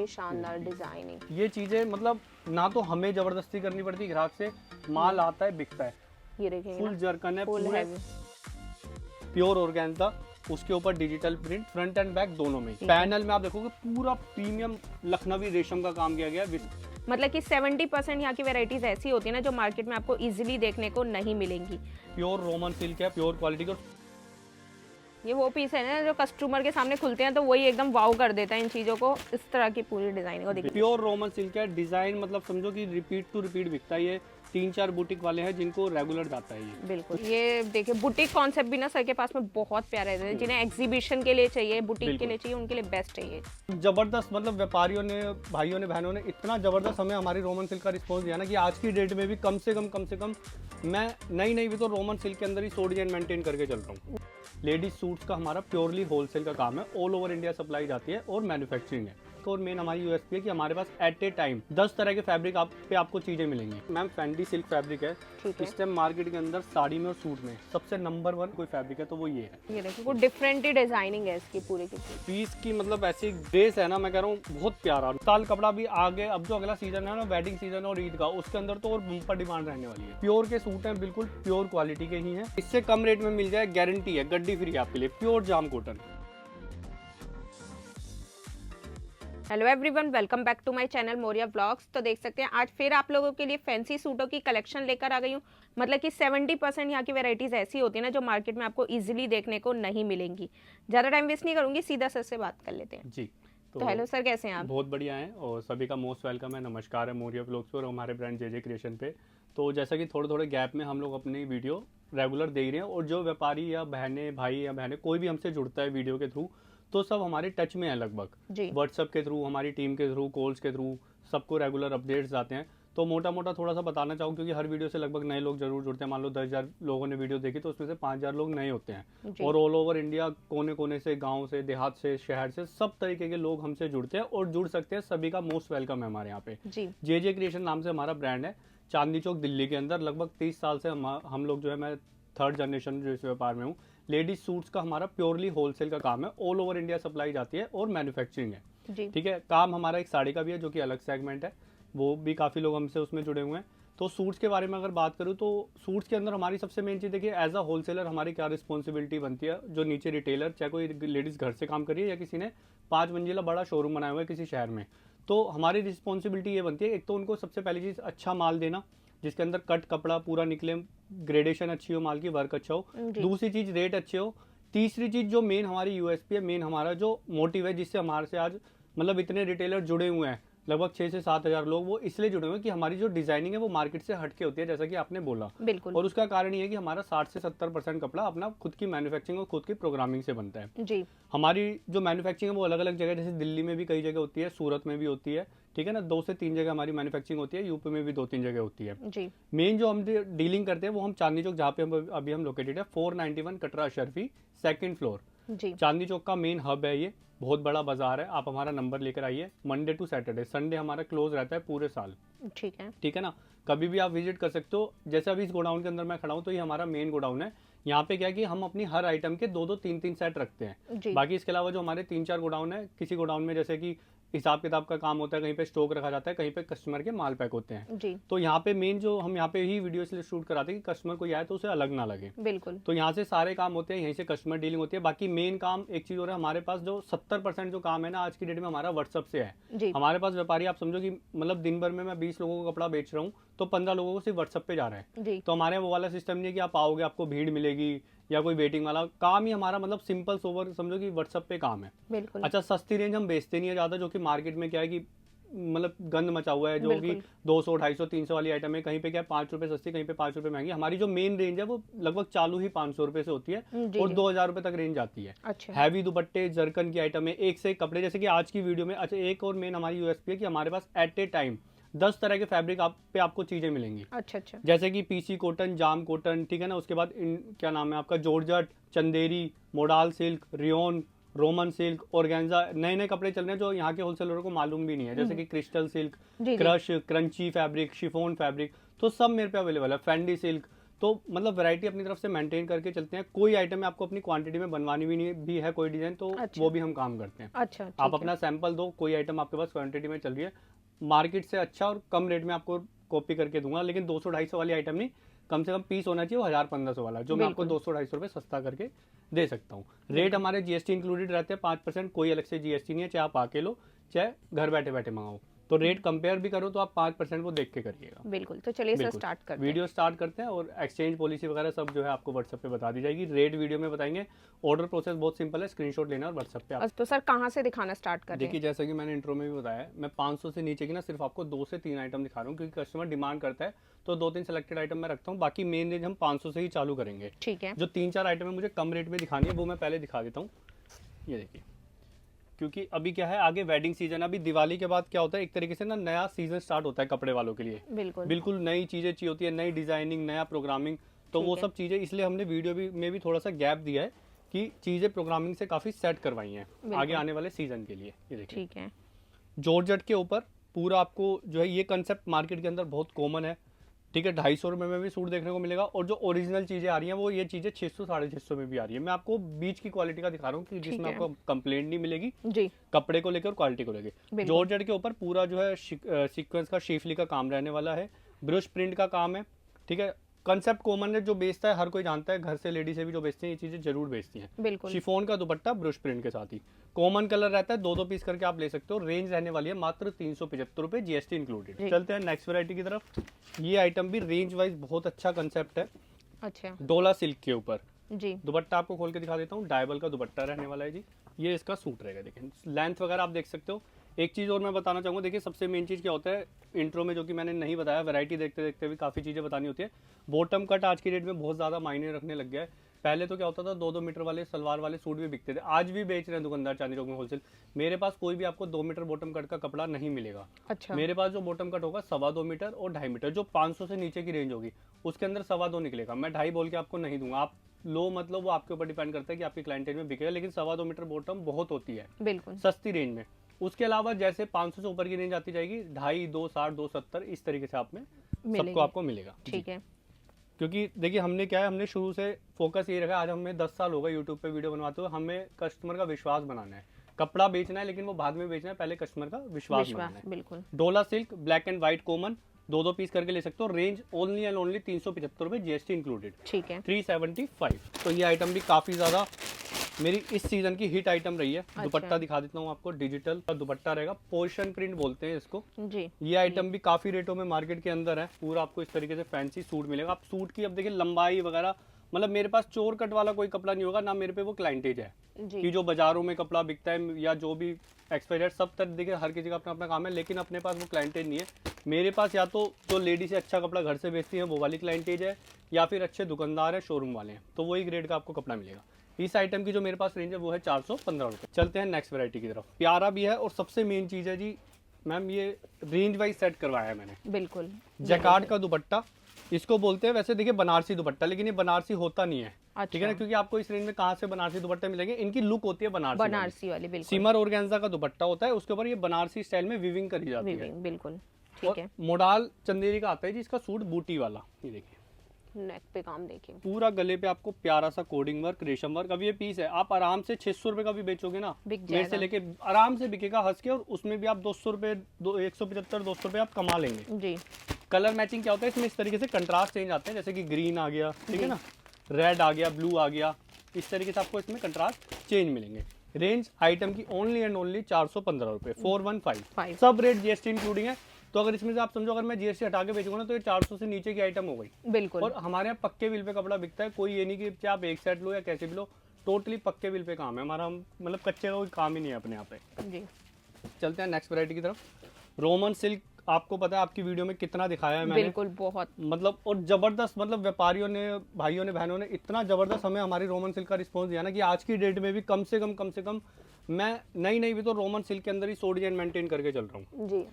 ही शानदार डिजाइनिंग। ये चीजें मतलब ना तो हमें जबरदस्ती करनी पड़ती ग्राहक से, माल आता है बिकता है। ये देखिए फुल जरकन है, फुल पूरे हैवी। प्योर ऑर्गेन्जा, उसके ऊपर digital print front end back दोनों में। पैनल में आप देखोगे पूरा प्रीमियम लखनवी रेशम का काम किया गया है। मतलब कि 70% यहाँ की वैरायटीज ऐसी होती है ना जो मार्केट में आपको इजीली देखने को नहीं मिलेंगी। प्योर रोमन सिल्क है, प्योर क्वालिटी का। ये वो पीस है ना जो कस्टमर के सामने खुलते हैं तो वही एकदम वाव कर देता है इन चीजों को। इस तरह की पूरी डिजाइनिंग को देखिए। प्योर रोमन सिल्क है, डिजाइन मतलब समझो कि रिपीट टू रिपीट बिकता है। ये 3-4 बुटीक वाले हैं जिनको रेगुलर जाता है ये। बिल्कुल, ये देखिए बुटीक कॉन्सेप्ट भी ना सर के पास में बहुत प्यारा है। जिन्हें एग्जीबिशन के लिए चाहिए, बुटीक के लिए चाहिए, उनके लिए बेस्ट है ये। जबरदस्त, मतलब व्यापारियों ने, भाइयों ने, बहनों ने इतना जबरदस्त हमें हमारी रोमन सिल्क का रिस्पॉन्स दिया ना कि आज की डेट में भी कम से कम मैं नई भी तो रोमन सिल्क के अंदर ही 100 डिजाइन मेंटेन करके चल रहा हूँ। लेडीज सूट्स का हमारा प्योरली होलसेल का काम है, ऑल ओवर इंडिया सप्लाई जाती है और मैन्युफैक्चरिंग है। और मेन हमारी यूएसपी है कि हमारे पास एट ए टाइम 10 तरह के फैब्रिक आपको चीजें मिलेंगी। मैम फैंडी सिल्क फैब्रिक है, इस टाइम मार्केट के अंदर साड़ी में और सूट में सबसे नंबर 1 कोई फैब्रिक है तो वो ये है। ये देखिए कुछ डिफरेंट ही डिजाइनिंग है इसकी पूरी की पूरी। पीस की मतलब ऐसी ड्रेस है ना, मैं कह रहा हूँ बहुत प्यारा। साल कपड़ा भी आगे, अब जो अगला सीजन है ना वेडिंग सीजन और ईद का, उसके अंदर तो और बम्पर डिमांड रहने वाली है। प्योर के सूट हैं, बिल्कुल प्योर क्वालिटी के ही हैं। इससे कम रेट में मिल जाए, गारंटी है, गड्डी फ्री आपके लिए, प्योर जाम cotton. Hello everyone, welcome back to my channel Moriya vlogs. तो देख सकते हैं आज फिर आप लोगों के लिए फैंसी सूटों की कलेक्शन लेकर आ गई हूँ। मतलब कि 70% यहाँ की वैरायटीज ऐसी होती है ना जो मार्केट में आपको इजीली देखने को नहीं मिलेंगी। ज़्यादा टाइम वेस्ट नहीं करूँगी, सीधा सर से बात कर लेते हैं। जी तो हेलो सर, कैसे हैं आप? बहुत बढ़िया हैं और सभी का मोस्ट वेलकम है, नमस्कार है मोरिया व्लॉग्स पर और हमारे ब्रांड जेजे क्रिएशन पे। तो जैसा कि थोड़े गैप में हम लोग अपनी वीडियो रेगुलर देख रहे हैं और जो व्यापारी या बहनें, भाई या बहनें कोई भी हमसे जुड़ता है वीडियो के थ्रू, तो सब हमारे टच में है लगभग। व्हाट्सएप के थ्रू, हमारी टीम के थ्रू, कॉल्स के थ्रू, सबको रेगुलर अपडेट्स आते हैं। तो मोटा थोड़ा सा बताना चाहूँ क्योंकि हर वीडियो से लगभग नए लोग जरूर जुड़ते हैं। मान लो 10,000 लोगों ने वीडियो देखी तो उसमें से 5,000 लोग नए होते हैं और ऑल ओवर इंडिया कोने कोने से, गांव से, देहात से, शहर से, सब तरीके के लोग हमसे जुड़ते हैं और जुड़ सकते हैं। सभी का मोस्ट वेलकम है हमारे यहाँ पे। जेजे क्रिएशन नाम से हमारा ब्रांड है, चांदनी चौक दिल्ली के अंदर। लगभग 30 साल से हम लोग जो है, मैं 3rd जनरेशन जो इस व्यापार में हूँ। लेडीज सूट्स का हमारा प्योरली होलसेल का काम है, ऑल ओवर इंडिया सप्लाई जाती है और मैन्युफैक्चरिंग है। ठीक है, काम हमारा एक साड़ी का भी है जो कि अलग सेगमेंट है, वो भी काफ़ी लोग हमसे उसमें जुड़े हुए हैं। तो सूट्स के बारे में अगर बात करूँ तो सूट्स के अंदर हमारी सबसे मेन चीज़ देखिए, एज अ होलसेलर हमारी क्या रिस्पॉन्सिबिलिटी बनती है। जो नीचे रिटेलर, चाहे कोई लेडीज़ घर से काम कर रही है या किसी ने 5 मंजिला बड़ा शोरूम बनाया हुआ है किसी शहर में, तो हमारी रिस्पॉन्सिबिलिटी ये बनती है, एक तो उनको सबसे पहली चीज़ अच्छा माल देना जिसके अंदर कट कपड़ा पूरा निकले, ग्रेडेशन अच्छी हो माल की, वर्क अच्छा हो। दूसरी चीज़ रेट अच्छे हो। तीसरी चीज़ जो मेन हमारी यूएसपी है, मेन हमारा जो मोटिव है जिससे हमारे से आज मतलब इतने रिटेलर जुड़े हुए हैं, लगभग 6 से 7 हज़ार लोग, वो इसलिए जुड़े हुए हैं कि हमारी जो डिजाइनिंग है वो मार्केट से हटके होती है, जैसा कि आपने बोला। बिल्कुल। और उसका कारण ये है कि हमारा 60 से 70% कपड़ा अपना खुद की मैन्युफैक्चरिंग और खुद की प्रोग्रामिंग से बनता है। जी। हमारी जो मैन्युफैक्चरिंग है वो अलग अलग जगह, जैसे दिल्ली में भी कई जगह होती है, सूरत में भी होती है, ठीक है ना, 2 से 3 जगह हमारी मैन्युफैक्चरिंग होती है, यूपी में भी 2-3 जगह होती है। जी। मेन जो हम डीलिंग करते हैं वो हम चांदनी चौक, जहाँ पे अभी हम लोकेटेड है, 491 कटरा अशरफी, 2nd फ्लोर। चांदनी चौक का मेन हब है ये, बहुत बड़ा बाजार है। आप हमारा नंबर लेकर आइए। मंडे टू सैटरडे, संडे हमारा क्लोज रहता है पूरे साल। ठीक है ना, कभी भी आप विजिट कर सकते हो। जैसे अभी इस गोडाउन के अंदर मैं खड़ा हूँ तो ये हमारा मेन गोडाउन है। यहाँ पे क्या है कि हम अपनी हर आइटम के 2-2, 3-3 सेट रखते हैं। बाकी इसके अलावा जो हमारे 3-4 गोडाउन है, किसी गोडाउन में जैसे कि हिसाब किताब का काम होता है, कहीं पे स्टॉक रखा जाता है, कहीं पे कस्टमर के माल पैक होते हैं। तो यहाँ पे मेन जो हम यहाँ पे ही वीडियो इसलिए शूट कराते हैं कि कस्टमर को आए तो उसे अलग ना लगे। बिल्कुल। तो यहाँ से सारे काम होते हैं, यहीं से कस्टमर डीलिंग होती है। बाकी मेन काम एक चीज और है, हमारे पास जो 70% जो काम है ना आज की डेट में हमारा व्हाट्सएप से है। हमारे पास व्यापारी, आप समझो कि मतलब दिन भर में मैं 20 लोगों को कपड़ा बेच रहा हूँ तो 15 लोगों को सिर्फ व्हाट्सएप पे जा रहा है। तो हमारे वो वाला सिस्टम नहीं है कि आप आओगे आपको भीड़ मिलेगी या कोई वेटिंग वाला काम ही हमारा, मतलब सिंपल सोवर समझो कि व्हाट्सएप पे काम है। बिल्कुल। अच्छा, सस्ती रेंज हम बेचते नहीं है ज्यादा, जो कि मार्केट में क्या है कि मतलब गंद मचा हुआ है, जो कि 200, 250, 300 वाली आइटम है। कहीं पे क्या है 5 रुपए सस्ती, कहीं पे 5 रुपए महंगी। हमारी जो मेन रेंज है वो लगभग चालू ही 500 रुपए से होती है और 2,000 रुपए तक रेंज आती है। हैवी दुपट्टे, जरकन की आइटम है, एक से एक कपड़े, जैसे कि आज की वीडियो में। अच्छा, एक और मेन हमारी यूएसपी है कि हमारे पास एट ए टाइम 10 तरह के फैब्रिक आपको चीजें मिलेंगी। अच्छा, जैसे कि पीसी कॉटन, जाम कॉटन, ठीक है ना, उसके बाद क्या नाम है आपका, georgette, Chanderi, modal silk, rayon, Roman silk, organza. नए कपड़े चल रहे हैं जो यहाँ के होलसेलरों को मालूम भी नहीं है, जैसे कि crystal silk, crush, crunchy fabric, chiffon fabric, तो सब मेरे पे अवेलेबल है। फैंडी सिल्क, तो मतलब वैरायटी अपनी तरफ से मेंटेन करके चलते हैं। कोई आइटम है आपको अपनी क्वांटिटी में बनवानी भी नहीं भी है कोई डिजाइन, तो अच्छा। वो भी हम काम करते हैं। अच्छा, आप अपना सैंपल दो, कोई आइटम आपके पास क्वांटिटी में चल रही है, मार्केट से अच्छा और कम रेट में आपको कॉपी करके दूंगा, लेकिन 200-250 वाली आइटम नहीं, कम से कम पीस होना चाहिए वो 1000-1500 वाला, जो मैं आपको 200-250 रुपये सस्ता करके दे सकता हूँ। रेट हमारे जीएसटी इंक्लूडेड रहते हैं 5%, कोई अलग से जीएसटी नहीं है, चाहे आप आके लो चाहे घर बैठे बैठे मंगाओ। तो रेट कंपेयर भी करो तो आप 5% वो देख के करिएगा। बिल्कुल। तो चलिए सर स्टार्ट करते हैं। वीडियो स्टार्ट करते हैं और एक्सचेंज पॉलिसी वगैरह सब जो है आपको व्हाट्सएप पे बता दी जाएगी। रेट वीडियो में बताएंगे। ऑर्डर प्रोसेस बहुत सिंपल है, स्क्रीनशॉट लेना और व्हाट्सएप पे आप। तो सर कहाँ से दिखाना स्टार्ट करें? देखिए जैसा कि मैंने इंट्रो में भी बताया, मैं 500 से नीचे की ना सिर्फ आपको 2 से 3 आइटम दिखा रहा हूँ, क्योंकि कस्टमर डिमांड करता है, तो 2-3 सेलेक्टेड आइटम मैं रखता हूँ। बाकी मेन रेंज हम 500 से ही चालू करेंगे। ठीक है। जो 3-4 आइटम है मुझे कम रेट में दिखानी है, वो मैं पहले दिखा देता हूँ। ये देखिए, क्योंकि अभी क्या है, आगे वेडिंग सीजन, अभी दिवाली के बाद क्या होता है, एक तरीके से ना नया सीजन स्टार्ट होता है कपड़े वालों के लिए। बिल्कुल नई चीजें चाहिए होती है, नई डिजाइनिंग, नया प्रोग्रामिंग, तो वो सब चीजें, इसलिए हमने वीडियो में भी थोड़ा सा गैप दिया है कि चीजें प्रोग्रामिंग से काफी सेट करवाई हैं आगे आने वाले सीजन के लिए। ये देखिए, ठीक है। जॉर्जेट के ऊपर पूरा आपको जो है ये कंसेप्ट मार्केट के अंदर बहुत कॉमन है, ठीक है। 250 रुपये में भी सूट देखने को मिलेगा, और जो ओरिजिनल चीजें आ रही हैं वो ये चीजें 600-650 में भी आ रही है। मैं आपको बीच की क्वालिटी का दिखा रहा हूँ कि जिसमें आपको कंप्लेंट नहीं मिलेगी जी, कपड़े को लेकर और क्वालिटी को लेकर। जॉर्जेट के ऊपर पूरा जो है सीक्वेंस का शिफली का काम रहने वाला है, ब्रश प्रिंट का काम है, ठीक है। कंसेप्ट कॉमन है, जो बेचता है हर कोई जानता है, घर से लेडी से भी जो बेचते हैं ये चीजें जरूर बेचती हैं। शिफॉन का दुपट्टा ब्रश प्रिंट के साथ ही, कॉमन कलर रहता है, 2-2 पीस करके आप ले सकते हो। रेंज रहने वाली है मात्र 375 रुपए, जीएसटी इंक्लूडेड। चलते हैं नेक्स्ट वैरायटी की तरफ। ये आइटम भी रेंज वाइज बहुत अच्छा कंसेप्ट है। अच्छा। डोला सिल्क के ऊपर जी, दुपट्टा आपको खोल के दिखा देता हूँ। डायबल का दुपट्टा रहने वाला है जी। ये इसका सूट रहेगा, देखिए लेंथ वगैरह आप देख सकते हो। एक चीज़ और मैं बताना चाहूँगा, देखिए सबसे मेन चीज़ क्या होता है इंट्रो में, जो कि मैंने नहीं बताया, वैरायटी देखते देखते भी काफ़ी चीज़ें बतानी होती है। बॉटम कट आज की डेट में बहुत ज़्यादा मायने रखने लग गया है। पहले तो क्या होता था, 2-2 मीटर वाले सलवार वाले सूट भी बिकते थे, आज भी बेच रहे हैं दुकानदार चांदनी चौक में होलसेल। मेरे पास कोई भी आपको 2 मीटर बॉटम कट का कपड़ा नहीं मिलेगा। अच्छा। मेरे पास जो बॉटम कट होगा 2.25 मीटर और 2.5 मीटर, जो 500 से नीचे की रेंज होगी उसके अंदर 2.25 निकलेगा। मैं 2.5 बोल के आपको नहीं दूंगा, आप लो मतलब वो आपके ऊपर डिपेंड करता है कि आपकी क्लाइंटेज में बिकेगा, लेकिन 2.25 मीटर बॉटम बहुत होती है बिल्कुल सस्ती रेंज में। उसके अलावा जैसे 500 से ऊपर की रेंज आती जाएगी, 2.5, 2.60, 2.70 इस तरीके से आप में सबको आपको मिलेगा। ठीक है। क्योंकि देखिए हमने क्या है, हमने शुरू से फोकस ये रखा, आज हमें 10 साल हो गए यूट्यूब पे वीडियो बनवाते हुए, हमें कस्टमर का विश्वास बनाना है। कपड़ा बेचना है लेकिन वो बाद में बेचना है, पहले कस्टमर का विश्वास बनाना है। बिल्कुल। डोला silk black and white common, 2-2 piece करके ले सकते हो। रेंज ओनली एंड ओनली 375 रुपए, जीएसटी इंक्लूडेड। ठीक है। 375। तो ये आइटम भी काफी ज्यादा मेरी इस सीजन की हिट आइटम रही है। दुपट्टा दिखा देता हूँ आपको, डिजिटल का दुपट्टा रहेगा, पोर्शन प्रिंट बोलते हैं इसको जी। ये आइटम भी काफी रेटों में मार्केट के अंदर है। पूरा आपको इस तरीके से फैंसी सूट मिलेगा। आप सूट की अब देखिए लंबाई वगैरह, मतलब मेरे पास चोर कट वाला कोई कपड़ा नहीं होगा ना, मेरे पे वो क्लाइंटेज है कि जो बाजारों में कपड़ा बिकता है या जो भी एक्सपायर्ड सब तक, देखिए हर किसी का अपना अपना काम है, लेकिन अपने पास वो क्लाइंटेज नहीं है। मेरे पास या तो जो लेडी से अच्छा कपड़ा घर से बेचती है वो वाली क्लाइंटेज है, या फिर अच्छे दुकानदार है, शोरूम वाले हैं, तो वही ग्रेड का आपको कपड़ा मिलेगा। इस आइटम की जो मेरे पास रेंज है वो है 415 रुपये। चलते हैं नेक्स्ट वैरायटी की तरफ। प्यारा भी है और सबसे मेन चीज है जी मैम, ये रेंज वाइज सेट करवाया है मैंने। बिल्कुल। जैकार्ड का दुपट्टा इसको बोलते हैं, वैसे देखिए बनारसी दुपट्टा, लेकिन ये बनारसी होता नहीं है। अच्छा। ठीक है ना, क्योंकि आपको इस रेंज में कहाँ से बनारसी दुपट्टे मिलेंगे, इनकी लुक होती है बनारसी वाली। बिल्कुल। सिमर ऑर्गेन्जा का दुपट्टा होता है, उसके ऊपर ये बनारसी स्टाइल में विविंग करी जाती है। बिल्कुल ठीक है। मोडाल चंदेरी का आता है जी इसका सूट, बूटी वाला। ये देखिए नेक पे काम देखिए, पूरा गले पे आपको प्यारा सा कोडिंग वर्क, रेशम वर्क। अब ये पीस है, आप आराम से 600 रुपए का भी बेचोगे ना, मेरे से लेके आराम से बिकेगा हंस के, और उसमें भी आप 200 रुपए, 175-200 रुपए आप कमा लेंगे जी। कलर मैचिंग क्या होता है इसमें, इस तरीके से कंट्रास्ट चेंज आते हैं, जैसे कि ग्रीन आ गया, ठीक है ना, रेड आ गया, ब्लू आ गया, इस तरीके से आपको इसमें कंट्रास्ट चेंज मिलेंगे। रेंज आइटम की ओनली एंड ओनली 415 रुपए, 415। सब रेट जीएसटी इंक्लूडिंग है। तो अगर इसमें से आप समझो, अगर मैं जीएसटी हटा के बेचूंगा ना, तो ये 400 से नीचे की आइटम हो गई। बिल्कुल। और हमारे यहाँ पक्के बिल पे कपड़ा बिकता है, कोई ये नहीं कि चाहे आप एक सेट लो या कैसे भी लो, टोटली पक्के बिल पे काम है हमारा, मतलब कच्चे का कोई काम ही नहीं है अपने यहाँ पे जी। चलते हैं नेक्स्ट वैरायटी की तरफ। रोमन सिल्क आपको पता है, आपकी वीडियो में कितना दिखाया है मैंने, बिल्कुल बहुत मतलब, और जबरदस्त, मतलब व्यापारियों ने, भाइयों ने, बहनों ने इतना जबरदस्त हमें हमारी रोमन सिल्क का रिस्पॉन्स दिया ना, कि आज की डेट में भी कम से कम मैं नहीं भी तो रोमन सिल्क के अंदर ही 100 डिजाइन मेंटेन करके चल रहा हूँ जी।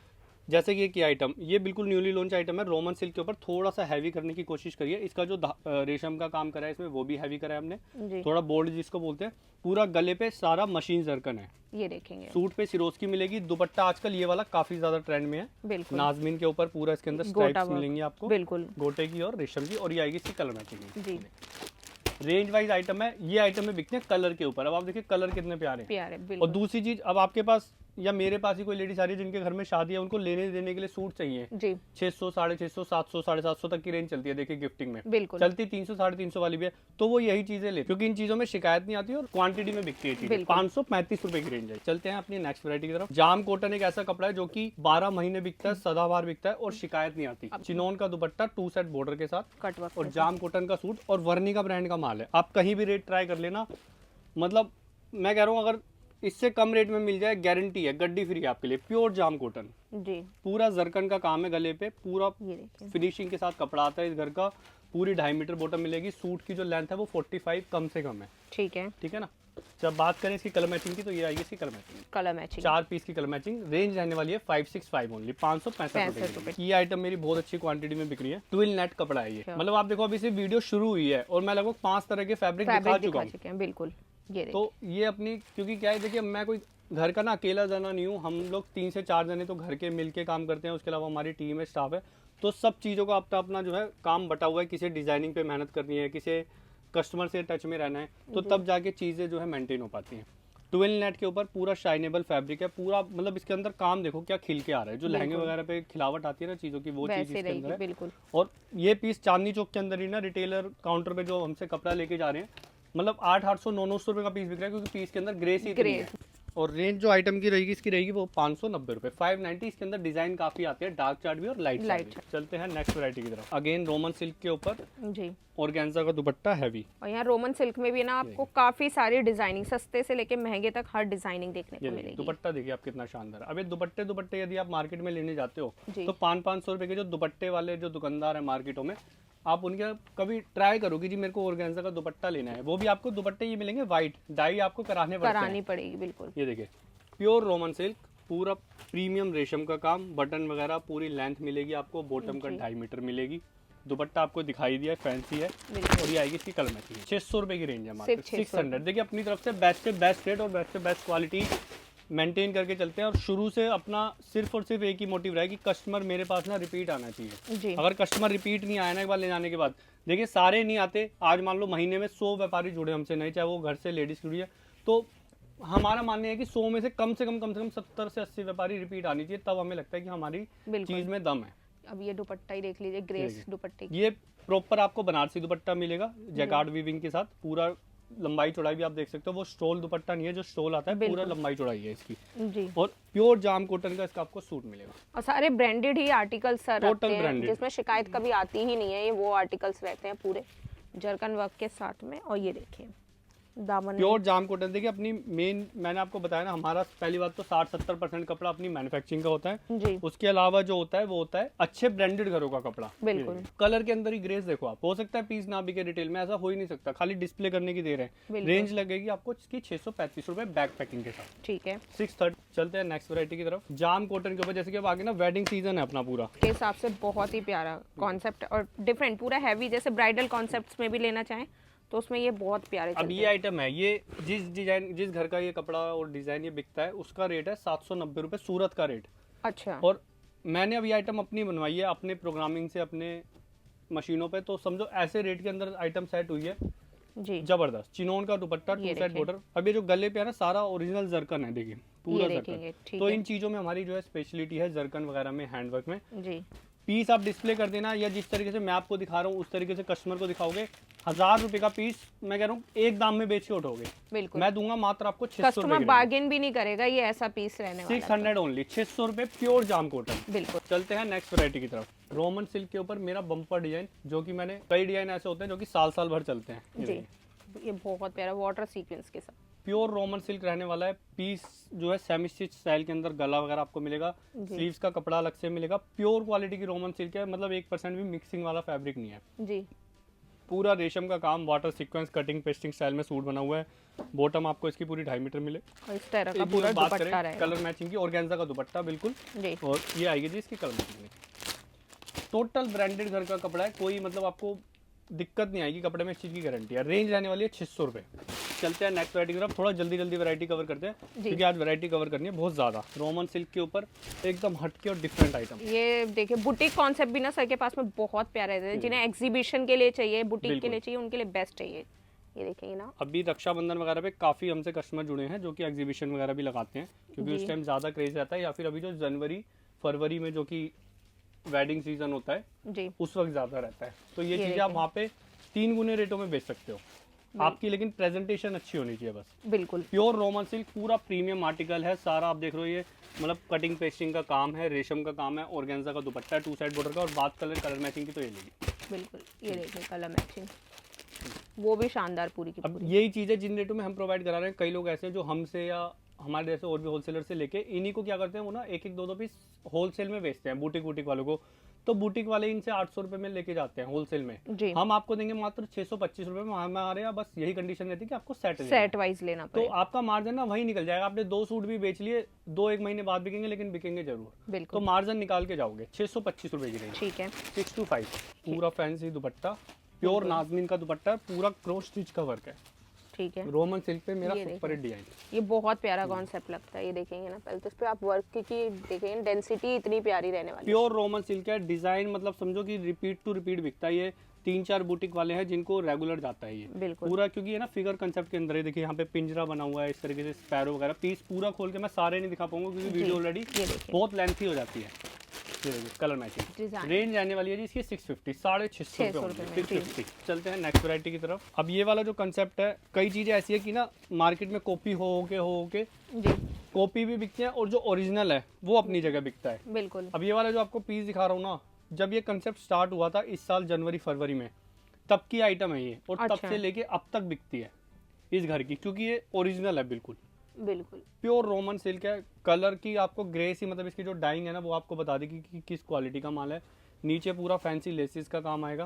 जैसे कि ये आइटम, ये बिल्कुल न्यूली लॉन्च आइटम है, रोमन सिल्क के ऊपर थोड़ा सा हैवी करने की कोशिश करिए। इसका जो रेशम का काम करा है इसमें वो भी हैवी करा है हमने, जी थोड़ा बोल्ड जिसको बोलते हैं। पूरा गले पे सारा मशीन जरकन है, ये देखेंगे सूट पे सिरोस्की मिलेगी। दुपट्टा आजकल ये वाला काफी ज्यादा ट्रेंड में है, बिल्कुल नाजमीन के ऊपर पूरा इसके अंदर गोटा स्ट्राइप्स वर्क। मिलेंगी आपको, बिल्कुल गोटे की और रेशम की, और ये आएगी इसकी कलर मैचिंग। जी रेंज वाइज आइटम है, ये आइटम में बिकते हैं कलर के ऊपर। अब आप देखिए कलर कितने प्यारे हैं। प्यारे और बिल्कुल दूसरी चीज, अब आपके पास या मेरे पास ही कोई लेडीज आ रही है जिनके घर में शादी है, उनको लेने देने के लिए सूट चाहिए, जी 600, 650, 700, 750 तक की रेंज चलती है। देखिए गिफ्टिंग में बिल्कुल चलती 300, 350 वाली भी है, तो वो यही चीजें लेते, क्योंकि इन चीजों में शिकायत नहीं आती और क्वांटिटी में बिकती है चीजें। बिल्कुल। 535 रुपए की रेंज है। चलते हैं अपनी नेक्स्ट वैरायटी की तरफ। जाम कॉटन एक ऐसा कपड़ा है जो कि 12 महीने बिकता है, सदाबहार बिकता है और शिकायत नहीं आती। चिनोन का दुपट्टा 2 सेट बॉर्डर के साथ कट वर्क और जाम कॉटन का सूट, और वर्नी का ब्रांड का माल है। आप कहीं भी रेट ट्राई कर लेना, मतलब मैं कह रहा हूँ अगर इससे कम रेट में मिल जाए, गारंटी है, गड्डी फ्री है आपके लिए। प्योर जाम कॉटन, जी पूरा जरकन का काम है गले पे, पूरा ये देखिए फिनिशिंग के साथ कपड़ा आता है इस घर का। पूरी 2.5 मीटर बॉटम मिलेगी। सूट की जो लेंथ है वो 45 कम से कम है, ठीक है ठीक है ना। जब बात करें इसकी कलर मैचिंग की, तो ये आएगी इसकी colour matching, colour matching 4 piece की कलर मैचिंग। रेंज रहने वाली है 565 ओनली, 565 रुपए की। ये आइटम मेरी बहुत अच्छी क्वांटिटी में बिक रही है। ट्विल नेट कपड़ा है ये, मतलब आप देखो अभी से वीडियो शुरू हुई है और मैं लगभग 5 तरह के फैब्रिक दिखा चुका हूँ। चुके हैं बिल्कुल ये देखिए तो ये अपनी, क्योंकि क्या है देखिए, मैं कोई घर का ना अकेला जना नहीं हूँ, हम लोग 3 से 4 जने तो घर के मिलके काम करते हैं। उसके अलावा हमारी टीम है, स्टाफ है, तो सब चीज़ों का अपना अपना जो है काम बटा हुआ है। किसी डिजाइनिंग पे मेहनत करनी है, किसी कस्टमर से टच में रहना है, तो तब जाके चीज़ें जो है मेंटेन हो पाती हैं। ट्विल नेट के ऊपर पूरा शाइनेबल फैब्रिक है, पूरा मतलब इसके अंदर काम देखो क्या खिल के आ रहा है। जो लहंगे वगैरह पे खिलावट आती है ना चीज़ों की, वो चीज़ वैसे इसके अंदर रहेगी है। बिल्कुल और ये पीस चांदनी चौक के अंदर ही ना रिटेलर काउंटर पे जो हमसे कपड़ा लेके जा रहे हैं, मतलब 800, 900 रुपए का पीस बिक रहा है, क्योंकि पीस के अंदर ग्रेस ही इतनी है। और रेंज जो आइटम की रहेगी इसकी रहेगी वो 590 रुपए, 590। इसके अंदर डिजाइन काफी आते हैं, डार्क चार्ट भी और लाइट चार्ट भी। चलते हैं नेक्स्ट वैरायटी की तरफ। अगेन रोमन सिल्क के ऊपर जी ऑर्गेन्जा का दुपट्टा हैवी। और यहाँ रोमन सिल्क में भी ना आपको काफी सारी डिजाइनिंग, सस्ते से लेके महंगे तक हर डिजाइनिंग देखने को मिलेगी। दुपट्टा देखिए आप कितना शानदार है। अब ये दुपट्टे यदि आप मार्केट में लेने जाते हो जी। तो 500 रुपए के जो दुपट्टे वाले जो दुकानदार है मार्केटों में, आप उनके कभी ट्राई करोगे जी मेरे को ऑर्गेन्जा का दुपट्टा लेना है, वो भी आपको दुपट्टे ये मिलेंगे व्हाइट, डाई आपको कराने पड़ेगी बिल्कुल। ये देखिए प्योर रोमन सिल्क, पूरा प्रीमियम रेशम का काम, बटन वगैरह पूरी लेंथ मिलेगी आपको, बॉटम का 2.5 मीटर मिलेगी। दुपट्टा आपको दिखाई दिया है, फैंसी है, और ये आएगी इसकी कलर मैचिंग। 600 रुपए की रेंज है हमारे, 600। देखिए अपनी तरफ से बेस्ट से बेस्ट रेट और बेस्ट से बेस्ट क्वालिटी मेंटेन करके चलते हैं। और शुरू से अपना सिर्फ और सिर्फ एक ही मोटिव रहा है कि कस्टमर मेरे पास ना रिपीट आना चाहिए। जी। अगर कस्टमर रिपीट नहीं आया ना एक बार ले जाने के बाद, देखिए सारे नहीं आते। आज मान लो महीने में 100 व्यापारी जुड़े हमसे, नहीं चाहे वो घर से लेडीज जुड़ी है, तो हमारा मानना है कि 100 में से कम से कम 70 से 80 व्यापारी रिपीट आनी चाहिए, तब हमें लगता है कि हमारी चीज में दम है। अब ये दुपट्टा ही देख लीजिए, ग्रेस दुपट्टे की। ये प्रॉपर आपको बनारसी दुपट्टा मिलेगा जैकार्ड वीविंग के साथ। पूरा लंबाई चौड़ाई भी आप देख सकते हो, वो स्टोल दुपट्टा नहीं है, जो स्टोल आता है पूरा लंबाई चौड़ाई है इसकी। जी। और प्योर जाम कॉटन का इसका आपको सूट मिलेगा। और सारे ब्रांडेड ही आर्टिकल्स सर Total रखते हैं, branded। जिसमें शिकायत कभी आती ही नहीं है। ये वो आर्टिकल्स रहते हैं पूरे जरकन वर्क के साथ में। और ये देखिए दामन प्योर जाम कॉटन। देखिए अपनी मेन, मैंने आपको बताया ना, हमारा पहली बात तो 60-70% कपड़ा अपनी मैन्युफैक्चरिंग का होता है। जी उसके अलावा जो होता है वो होता है अच्छे ब्रांडेड घरों का कपड़ा। बिल्कुल। कलर के अंदर ही ग्रेस देखो आप, हो सकता है पीस ना बिके रिटेल में, ऐसा हो ही नहीं सकता, खाली डिस्प्ले करने की दे रहे हैं। रेंज लगेगी आपको इसकी 635 रुपए बैक पैकिंग के साथ, ठीक है। 630। चलते हैं नेक्स्ट वैरायटी की तरफ। जाम कॉटन के ऊपर, जैसे कि अब आगे ना वेडिंग सीजन है अपना पूरा, के हिसाब से बहुत ही प्यारा कॉन्सेप्ट और डिफरेंट, पूरा हैवी, जैसे ब्राइडल कॉन्सेप्ट्स में भी लेना चाहें तो उसमें ये बहुत प्यारे। अब ये आइटम है, ये जिस डिजाइन, जिस घर का ये कपड़ा और डिजाइन ये बिकता है, उसका रेट है 790 रुपए, सूरत का रेट। अच्छा। और मैंने अब ये आइटम अपनी बनवाई है, अपने प्रोग्रामिंग से, अपने मशीनों पे, तो समझो ऐसे रेट के अंदर आइटम सेट हुई है जी। जबरदस्त। चिनोन का दुपट्टा, 2 साइड बॉर्डर। अब ये जो गले पे है ना, सारा ओरिजिनल जरकन है, देखिए पूरा जरकन। तो इन चीजों में हमारी जो है स्पेशलिटी है जरकन वगैरह में, हैंडवर्क में। जी। पीस आप डिस्प्ले कर देना, या जिस तरीके से मैं आपको दिखा रहा हूँ उस तरीके से कस्टमर को दिखाओगे, 1000 रुपए का पीस मैं कह रहा हूँ एक दाम में बेच के उठोगे। बिल्कुल। मैं दूंगा मात्र आपको 600 कस्टमर बार्गेन भी नहीं करेगा, ये ऐसा पीस रहने वाला है। 600 ओनली, 600 रुपए प्योर जाम कॉटन। बिल्कुल। चलते हैं नेक्स्ट वैरायटी की तरफ। रोमन सिल्क के ऊपर मेरा बम्पर डिजाइन, जो कि मैंने कई डिजाइन ऐसे होते हैं जो कि साल भर चलते हैं। जी। ये बहुत प्यारा वाटर सीक्वेंस के साथ प्योर रोमन सिल्क रहने वाला है। पीस जो है सेमी स्टिच स्टाइल के अंदर, गला वगैरह आपको मिलेगा, स्लीव्स का कपड़ा अलग से मिलेगा। प्योर क्वालिटी की रोमन सिल्क है, मतलब 1% भी मिक्सिंग वाला फैब्रिक नहीं है। जी। पूरा रेशम का काम, water sequence, cutting pasting style में सूट बना हुआ है। बॉटम आपको इसकी पूरी 2.5 मीटर मिले। और इस तरह का एक पूरा बात दुपट्टा करें रहेगा कलर मैचिंग की, ऑर्गेन्जा का दुपट्टा बिल्कुल। जी। और ये आएगी जी इसकी कलर मैचिंग। टोटल ब्रांडेड घर का कपड़ा है, कोई मतलब आपको दिक्कत नहीं आएगी कपड़े में, इस चीज़ की गारंटी है। रेंज रहने वाली है 600 रुपये। चलते हैं नेक्स्ट वैरायटी की तरफ, थोड़ा जल्दी वैरायटी कवर करते हैं क्योंकि आज वैरायटी कवर करनी है बहुत ज़्यादा। रोमन सिल्क के ऊपर एकदम हटके और डिफरेंट आइटम। ये देखिए बुटीक कॉन्सेप्ट भी ना सर के पास में बहुत प्यारे है, जिन्हें एग्जीबिशन के लिए चाहिए, बुटीक के लिए चाहिए, उनके लिए बेस्ट है ये देखेंगे ना। अभी रक्षाबंधन वगैरह पे काफ़ी हमसे कस्टमर जुड़े हैं जो कि एग्जीबिशन वगैरह भी लगाते हैं क्योंकि उस टाइम ज़्यादा क्रेज रहता है, या फिर अभी जो जनवरी फरवरी में जो कि वेडिंग सीजन होता है जी, उस वक्त ज़्यादा रहता है। तो ये चीज़ें आप वहाँ पे 3 गुने रेटों में बेच सकते हो आपकी, लेकिन प्रेजेंटेशन अच्छी होनी चाहिए बस। बिल्कुल प्योर रोमन सिल्क पूरा प्रीमियम आर्टिकल है सारा, आप देख रहे हो ये मतलब कटिंग पेस्टिंग का काम है, रेशम का काम है, ऑर्गेन्जा का दुपट्टा है 2 साइड बॉर्डर का। और बात कलर मैचिंग की तो ये लेगी बिल्कुल, ये देखिए कलर मैचिंग वो भी शानदार पूरी की अब पूरी। यही चीज़ें जिन रेटों में हम प्रोवाइड करा रहे हैं, कई लोग ऐसे हैं जो हमसे या हमारे जैसे और भी होलसेलर से लेके इन्हीं को क्या करते हैं, वो ना एक 2 पीस होलसेल में बेचते हैं बुटीक वालों को। तो बुटीक वाले इनसे 800 रुपये में लेके जाते हैं होलसेल में, जी। हम आपको देंगे मात्र 625 रुपये में। हमारे यहाँ बस यही कंडीशन रहती है कि आपको सेट वाइज लेना तो पड़ेगा। आपका मार्जिन ना वही निकल जाएगा। आपने 2 सूट भी बेच लिए, 2-1 महीने बाद बिकेंगे, लेकिन बिकेंगे जरूर। तो बिल्कुल मार्जिन निकाल के जाओगे। 625 रुपये की रेंज, ठीक है। 6 to 5 पूरा फैंसी दुपट्टा, प्योर नाजमीन का दुपट्टा, पूरा क्रॉस स्टिच का वर्क है, ठीक है। रोमन सिल्क पे मेरा ये सुपर हिट डिजाइन। ये बहुत प्यारा कॉन्सेप्ट लगता है, ये देखेंगे ना पहले तो इस पे आप वर्क की देखेंगे, डेंसिटी इतनी प्यारी रहने वाली है। प्योर रोमन सिल्क है, डिजाइन मतलब समझो कि रिपीट टू रिपीट बिकता है। ये 3-4 बुटीक वाले हैं जिनको रेगुलर जाता है ये बिल्कुल पूरा, क्योंकि ये ना फिगर कंसेप्ट के अंदर है। देखिए यहाँ पे पिंजरा बना हुआ है इस तरीके से, स्पैरो वगैरह पीस पूरा खोल के मैं सारे नहीं दिखा पाऊंगा क्योंकि वीडियो ऑलरेडी ये देखिए बहुत लेंथी हो जाती है। ये देखिए कलर मैचिंग। डिजाइन रेंज आने वाली है जी इसकी 650, 650 रुपये में, 650। चलते हैं नेक्स्ट वैरायटी की तरफ। अब ये वाला जो कंसेप्ट है, कई चीजें ऐसी है कि ना मार्केट में कॉपी हो के जी, कॉपी भी बिकती है और जो ओरिजिनल है वो अपनी जगह बिकता है। बिल्कुल अब ये वाला जो आपको पीस दिखा रहा हूँ ना, जब ये कंसेप्ट स्टार्ट हुआ था इस साल जनवरी फरवरी में, तब की आइटम है ये, और तब अच्छा। से लेके अब तक बिकती है इस घर की, क्योंकि ये ओरिजिनल है बिल्कुल बिल्कुल प्योर रोमन सिल्क है। कलर की आपको ग्रे सी मतलब इसकी जो डाइंग है ना वो आपको बता देगी कि किस क्वालिटी का माल है। नीचे पूरा फैंसी लेसिस का काम आएगा,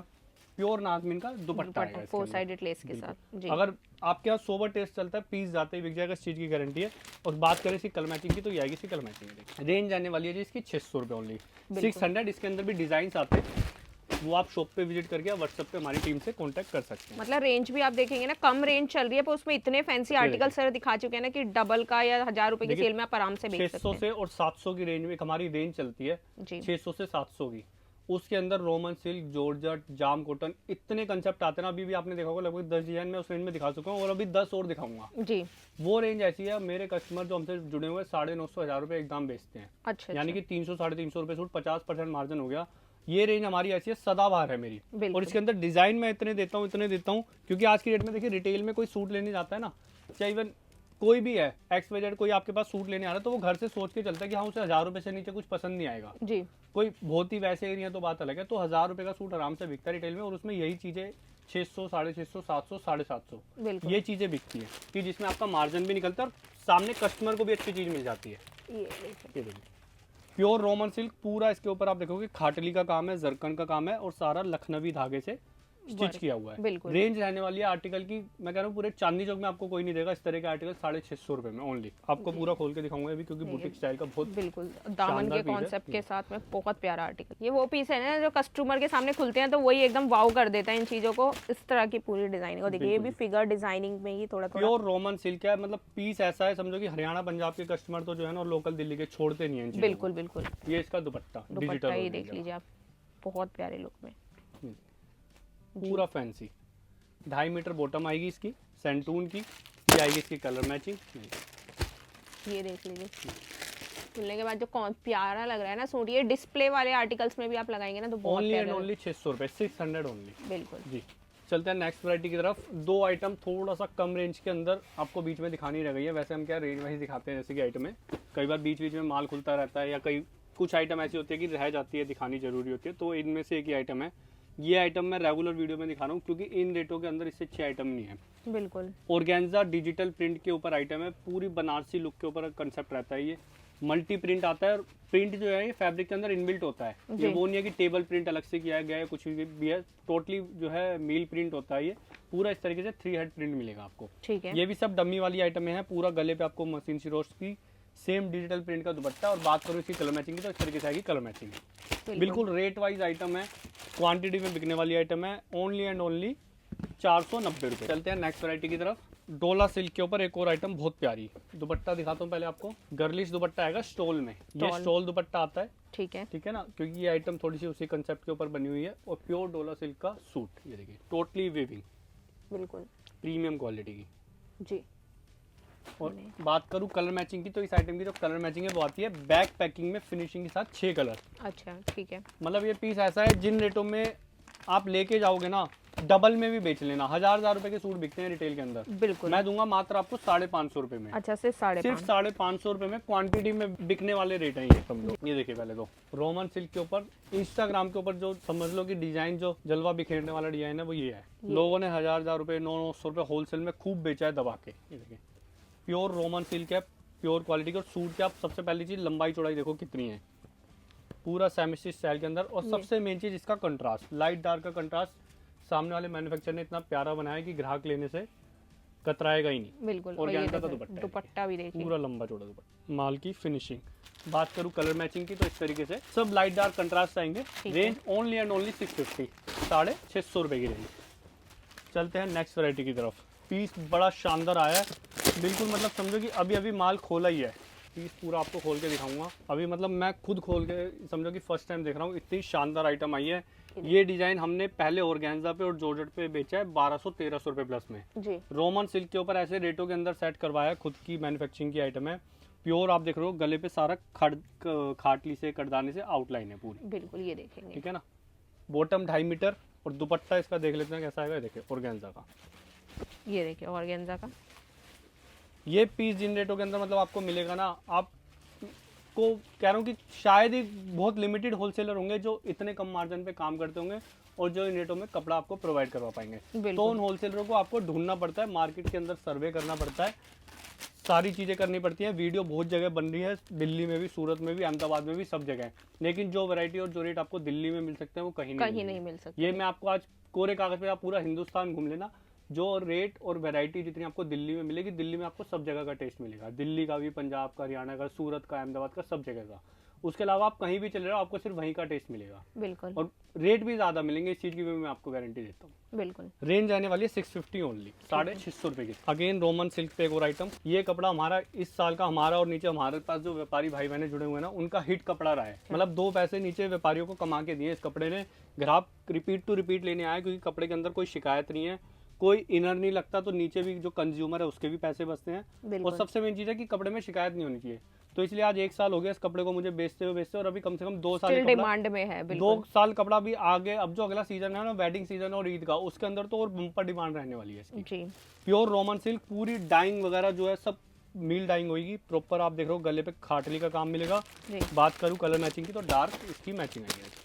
प्योर नाजमीन का दुपट्टा आएगा इसके 4 अंदर। साइडेड लेस के साथ जी। अगर आपके यहाँ सोबर टेस्ट चलता है, पीस जाते ही बिक जाएगा, इस चीज़ की गारंटी है। और बात करें इसकी कलर मैचिंग की तो ये आएगी इसकी कलर मैचिंग। रेंज आने वाली है जी इसकी 600 रुपये ओनली, 600। इसके अंदर भी डिजाइन आते हैं, वो आप शॉप पे विजिट करके व्हाट्सएप पे हमारी टीम से कांटेक्ट कर सकते हैं। मतलब रेंज भी आप देखेंगे ना, कम रेंज चल रही है पर उसमें इतने फैंसी आर्टिकल सर दिखा चुके हैं ना कि डबल का या 1000 रुपए की सेल में आप आराम से बेच सकते 600 हैं। से और 700 की रेंज में हमारी रेंज चलती है जी 600 से 700 की। उसके अंदर रोमन सिल्क, जॉर्जेट, जाम कॉटन, इतने कंसेप्ट आते हैं ना। अभी भी आपने देखा होगा लगभग 10 डिजाइन में उस रेंज में दिखा चुका हूँ और अभी 10 और दिखाऊंगा। जी, वो रेंज ऐसी है, मेरे कस्टमर जो हमसे जुड़े हुए 950-1000 रुपये एकदम बेचते हैं। अच्छा यानी कि 300-350 रुपये सूट, 50% मार्जिन हो गया। ये रेंज हमारी ऐसी है, सदाबहार है मेरी। बिल्कुल। और इसके अंदर डिजाइन मैं इतने देता हूँ क्योंकि आज की डेट में देखिए रिटेल में कोई सूट लेने जाता है ना, चाहे इवन कोई भी है XYZ, कोई आपके पास सूट लेने आ रहा है तो वो घर से सोच के चलता है कि हाँ उसे 1000 रुपये से नीचे कुछ पसंद नहीं आएगा। जी, कोई बहुत ही वैसे एरिया तो बात अलग है, तो 1000 रुपये का सूट आराम से बिकता है रिटेल में, और उसमें यही चीजें 600, 650, 700, 750 बिल्कुल ये चीजें बिकती है कि जिसमें आपका मार्जिन भी निकलता है और सामने कस्टमर को भी अच्छी चीज मिल जाती है। ये देखिए ये देखिए प्योर रोमन सिल्क पूरा, इसके ऊपर आप देखोगे खाटली का काम है, जरकन का काम है, और सारा लखनवी धागे से स्टिच किया हुआ है। बिल्कुल। रेंज रहने वाली है आर्टिकल की, मैं कह रहा हूँ पूरे चांदनी चौक में आपको कोई नहीं देगा इस तरह के आर्टिकल 650 रुपए में ओनली। आपको पूरा खोल के दिखाऊंगा अभी, क्योंकि बुटीक स्टाइल का बहुत बिल्कुल दामन शानदार के पीस है। कॉन्सेप्ट के साथ में बहुत प्यारा आर्टिकल। ये वो पीस है ना जो कस्टमर के सामने खुलते हैं तो वही एकदम वाव कर देता है इन चीजों को। इस तरह की पूरी डिजाइनिंग को देखिए, ये भी फिगर डिजाइनिंग में ही थोड़ा थोड़ा प्योर रोमन सिल्क है। मतलब पीस ऐसा है समझो कि हरियाणा पंजाब के कस्टमर तो जो है ना लोकल दिल्ली के छोड़ते नहीं है इन चीजों को। बिल्कुल बिल्कुल। ये इसका दुपट्टा दुपट्टा डिजिटल ही देख लीजिए आप, बहुत प्यारे लुक में। पूरा फैंसी। 2.5 मीटर बॉटम आएगी इसकी सेंटून की। ये आएगी इसकी कलर मैचिंग। ये देख लीजिए, खुलने के बाद जो कौन प्यारा लग रहा है ना सूट, ये डिस्प्ले वाले आर्टिकल्स में भी आप लगाएंगे ना तो बहुत ओनली एंड प्यारा ओनली 600 रुपये, 600 ओनली। बिल्कुल जी चलते हैं नेक्स्ट वैरायटी की तरफ। 2 आइटम थोड़ा सा कम रेंज के अंदर आपको बीच में दिखानी रह गई है। वैसे हम क्या रेंज वाइज दिखाते हैं, जैसे कि आइटम है कई बार बीच बीच में माल खुलता रहता है, या कई कुछ आइटम ऐसी होती है कि रह जाती है, दिखानी जरूरी होती है, तो इनमें से एक ही आइटम है। ये आइटम मैं रेगुलर वीडियो में दिखा रहा हूँ क्योंकि इन रेटों के अंदर इससे अच्छे आइटम नहीं है। बिल्कुल। ऑर्गेन्जा डिजिटल प्रिंट के ऊपर आइटम है, पूरी बनारसी लुक के ऊपर कंसेप्ट रहता है ये। मल्टी प्रिंट आता है और प्रिंट जो है ये फैब्रिक के अंदर इनबिल्ट होता है। जी। ये वो नहीं है कि टेबल प्रिंट अलग से किया गया है, कुछ भी है, टोटली जो है मील प्रिंट होता है। ये पूरा इस तरीके से 3 हेड प्रिंट मिलेगा आपको। ठीक है। ये भी सब डमी वाली आइटम है। पूरा गले पे आपको मशीन सिरोस्क की सेम डिजिटल प्रिंट का दुपट्टा। और बात करूँ इसकी कलर मैचिंग की तो इस तरीके से आएगी कलर मैचिंग। बिल्कुल रेट वाइज आइटम है, क्वांटिटी में बिकने वाली आइटम है। ओनली एंड ओनली 490 रुपये। चलते हैं नेक्स्ट वैरायटी की तरफ। डोला सिल्क के ऊपर एक और आइटम बहुत प्यारी। दुपट्टा दिखाता हूँ पहले आपको। गर्लिश दुपट्टा आएगा स्टोल में। ये स्टोल दुपट्टा आता है। ठीक है ना, क्योंकि ये आइटम थोड़ी सी उसी कंसेप्ट के ऊपर बनी हुई है। और प्योर डोला सिल्क का सूट, ये देखिए टोटली वीविंग, बिल्कुल प्रीमियम क्वालिटी की जी। और बात करूँ कलर मैचिंग की तो इस आइटम की जो कलर मैचिंग है वो आती है बैक पैकिंग में फिनिशिंग के साथ 6 कलर। अच्छा ठीक है। मतलब ये पीस ऐसा है जिन रेटों में आप लेके जाओगे ना, डबल में भी बेच लेना। हजार रुपए के सूट बिकते हैं रिटेल के अंदर, बिल्कुल मैं दूंगा मात्र आपको 550 रुपए में। अच्छा सिर्फ 550 रुपए में क्वांटिटी में बिकने वाले रेट हैं ये समझो। ये देखिए पहले तो रोमन सिल्क के ऊपर इंस्टाग्राम के ऊपर जो समझ लो कि डिजाइन जो जलवा बिखेरने वाला डिजाइन है वो ये है। लोगों ने हजार रुपए 900 रुपए होलसेल में खूब बेचा है दबा के। ये देखिए प्योर रोमन सिल्क है, प्योर क्वालिटी का। और सूट की आप सबसे पहली चीज लंबाई चौड़ाई देखो कितनी है, पूरा सेमी स्टाइल के अंदर। और सबसे मेन चीज इसका कंट्रास्ट, लाइट डार्क का कंट्रास्ट सामने वाले मैन्युफैक्चरर ने इतना प्यारा बनाया कि ग्राहक लेने से कतराएगा ही नहीं। बिल्कुल। और ये का देखो, दुपट्टा भी देखिए पूरा लंबा चौड़ा दुपट्टा। माल की फिनिशिंग बात करूँ कलर मैचिंग की तो इस तरीके से सब लाइट डार्क कंट्रास्ट आएंगे। रेंज ओनली एंड ओनली 650, 650 रुपए की रेंज। चलते हैं नेक्स्ट वैरायटी की तरफ। पीस बड़ा शानदार आया है, बिल्कुल मतलब समझो कि अभी अभी माल खोला ही है। पीस पूरा आपको खोल के दिखाऊंगा अभी, मतलब मैं खुद खोल के समझो कि फर्स्ट टाइम देख रहा हूँ। इतनी शानदार आइटम आई है। ये डिजाइन हमने पहले ऑर्गेन्जा पे और जॉर्जेट पे बेचा है 1200-1300 रुपए प्लस में जी। रोमन सिल्क के ऊपर ऐसे रेटों के अंदर सेट करवाया, खुद की मैन्युफैक्चरिंग की आइटम है। प्योर आप देख रहे हो गले पे सारा खाटली से कटदाने से आउटलाइन है पूरी। बिल्कुल ये देखेंगे, ठीक है ना। बॉटम 2.5 मीटर और दुपट्टा इसका देख लेते हैं कैसा आएगा। देखिए ऑर्गेन्जा का, ये देखिए ऑर्गेन्जा का। ये पीस जिन रेटों के अंदर मतलब आपको मिलेगा ना, आप को कह रहा हूँ कि शायद ही बहुत लिमिटेड होलसेलर होंगे जो इतने कम मार्जिन पे काम करते होंगे और जो इन रेटों में कपड़ा आपको प्रोवाइड करवा पाएंगे। तो उन होलसेलरों को आपको ढूंढना पड़ता है, मार्केट के अंदर सर्वे करना पड़ता है, सारी चीज़ें करनी पड़ती हैं। वीडियो बहुत जगह बन रही है, दिल्ली में भी, सूरत में भी, अहमदाबाद में भी, सब जगह। लेकिन जो वैरायटी और जो रेट आपको दिल्ली में मिल सकते हैं वो कहीं नहीं मिल सकते। ये मैं आपको आज कोरे कागज पे आप पूरा हिंदुस्तान घूम लेना, जो रेट और वैरायटी जितनी आपको दिल्ली में मिलेगी, दिल्ली में आपको सब जगह का टेस्ट मिलेगा। दिल्ली का भी, पंजाब का, हरियाणा का, सूरत का, अहमदाबाद का, सब जगह का। उसके अलावा आप कहीं भी चले जाओ आपको सिर्फ वहीं का टेस्ट मिलेगा। बिल्कुल। और रेट भी ज्यादा मिलेंगे, इस चीज की भी मैं आपको गारंटी देता हूँ। बिल्कुल। रेंज आने वाली है 650 ओनली, 650 रुपए की। अगेन रोमन सिल्क पे एक और आइटम। ये कपड़ा हमारा इस साल का, हमारा और नीचे हमारे पास जो व्यापारी भाई बहने जुड़े हुए हैं ना, उनका हिट कपड़ा रहा है। मतलब 2 पैसे नीचे व्यापारियों को कमा के दिए इस कपड़े ने। ग्राहक रिपीट टू रिपीट लेने आए क्योंकि कपड़े के अंदर कोई शिकायत नहीं है, कोई इनर नहीं लगता, तो नीचे भी जो कंज्यूमर है उसके भी पैसे बचते हैं। और सबसे मेन चीज है कि कपड़े में शिकायत नहीं होनी चाहिए। तो इसलिए आज 1 साल हो गया इस कपड़े को मुझे बेचते हुए और अभी कम से कम 2 साल डिमांड में है। 2 साल कपड़ा भी आगे। अब जो अगला सीजन है ना, वेडिंग सीजन और ईद का, उसके अंदर तो और बम्पर डिमांड रहने वाली है इसकी। प्योर रोमन सिल्क, पूरी डाइंग वगैरह जो है सब मील डाइंग होगी प्रॉपर। आप देख रहे हो गले पे खाटली का काम मिलेगा। बात करूँ कलर मैचिंग की तो डार्क इसकी मैचिंग आई है।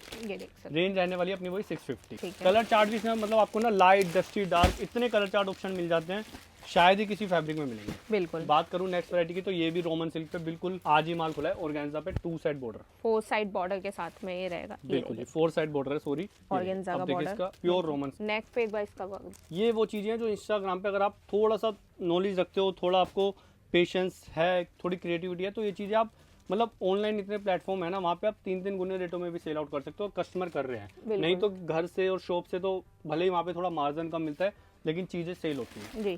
रेंज आने वाली अपनी वही 650। कलर चार्ट भी इसमें मतलब आपको ना लाइट, डस्टी, डार्क, इतने कलर चार्ट ऑप्शन मिल जाते हैं, शायद ही किसी फैब्रिक में मिलेंगे। बिल्कुल। बात करूं नेक्स्ट वैरायटी की तो ये भी रोमन सिल्क पे बिल्कुल आज ही माल खुला है। ऑर्गेन्जा पे 2 साइड बॉर्डर, 4 साइड बॉर्डर के साथ में ये रहेगा। बिल्कुल ये 4 साइड बॉर्डर है, सॉरी ऑर्गेन्जा का बॉर्डर। इसका प्योर रोमन। नेक पे एक बार इसका, ये वो चीजें हैं जो इंस्टाग्राम पे अगर आप थोड़ा सा नॉलेज रखते हो, थोड़ा आपको पेशेंस है, थोड़ी क्रिएटिविटी है, तो ये चीजें आप मतलब ऑनलाइन इतने प्लेटफॉर्म है ना, वहाँ पे आप 3 गुने रेटों में भी सेल आउट कर सकते हो और कस्टमर कर रहे हैं। नहीं तो घर से और शॉप से तो भले ही वहाँ पे थोड़ा मार्जिन कम मिलता है, लेकिन चीजें सेल होती हैं जी।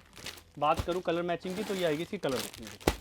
बात करूँ कलर मैचिंग की तो ये आएगी इसकी कलर मैचिंग।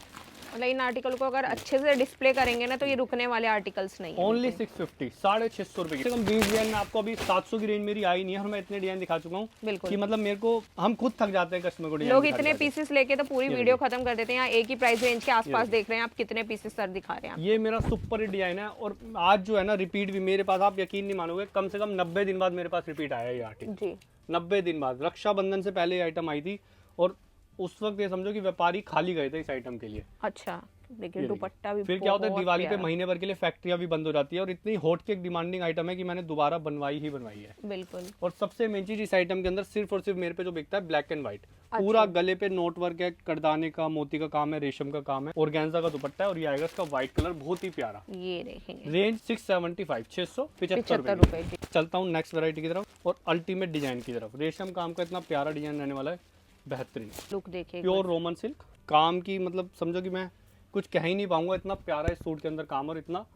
मतलब इन आर्टिकल को अगर अच्छे से डिस्प्ले करेंगे ना तो ये रुकने वाले आर्टिकल्स नहीं है। ओनली 650, 650 रुपए की। 20 डिजाइन में आपको अभी 700 की रेंज मेरी आई नहीं है और मैं इतने डिजाइन दिखा चुका हूँ कि मतलब मेरे को, हम खुद थक जाते हैं कस्टमर को। लोग इतने पीसेस लेके तो पूरी वीडियो खत्म कर देते हैं। यहाँ एक ही प्राइस रेंज के आसपास देख रहे हैं आप, कितने पीसेस सर दिखा रहे हैं। ये मेरा सुपर हिट डिजाइन है और आज जो है ना रिपीट भी मेरे पास, आप यकीन नहीं मानोगे, कम से कम 90 दिन बाद मेरे पास रिपीट आया ये आर्टिकल जी। 90 दिन बाद, रक्षाबंधन से पहले ये आइटम आई थी और उस वक्त ये समझो कि व्यापारी खाली गए थे इस आइटम के लिए। अच्छा देखिए दुपट्टा भी। फिर क्या होता है दिवाली पे महीने भर के लिए फैक्ट्रियां भी बंद हो जाती है और इतनी हॉट केक डिमांडिंग आइटम है कि मैंने दोबारा बनवाई है। बिल्कुल। और सबसे मेन चीज इस आइटम के अंदर सिर्फ और सिर्फ मेरे पे जो बिकता है ब्लैक एंड व्हाइट, पूरा गले पे नोट वर्क है, करदाने का, मोती का काम है, रेशम का काम है, ऑर्गेन्जा का दुपट्टा है और ये आएगा इसका व्हाइट कलर, बहुत ही प्यारा। ये देखेंगे रेंज 675, 675 रुपए रुपए। चलता हूँ नेक्स्ट वैरायटी की तरफ और अल्टीमेट डिजाइन की तरफ। रेशम काम का इतना प्यारा डिजाइन रहने वाला है, बेहतरीन लुक देखिए। प्योर रोमन सिल्क काम की, मतलब समझो कि मैं कुछ कह ही नहीं पाऊंगा, इतना प्यारा इस सूट के अंदर काम और इतना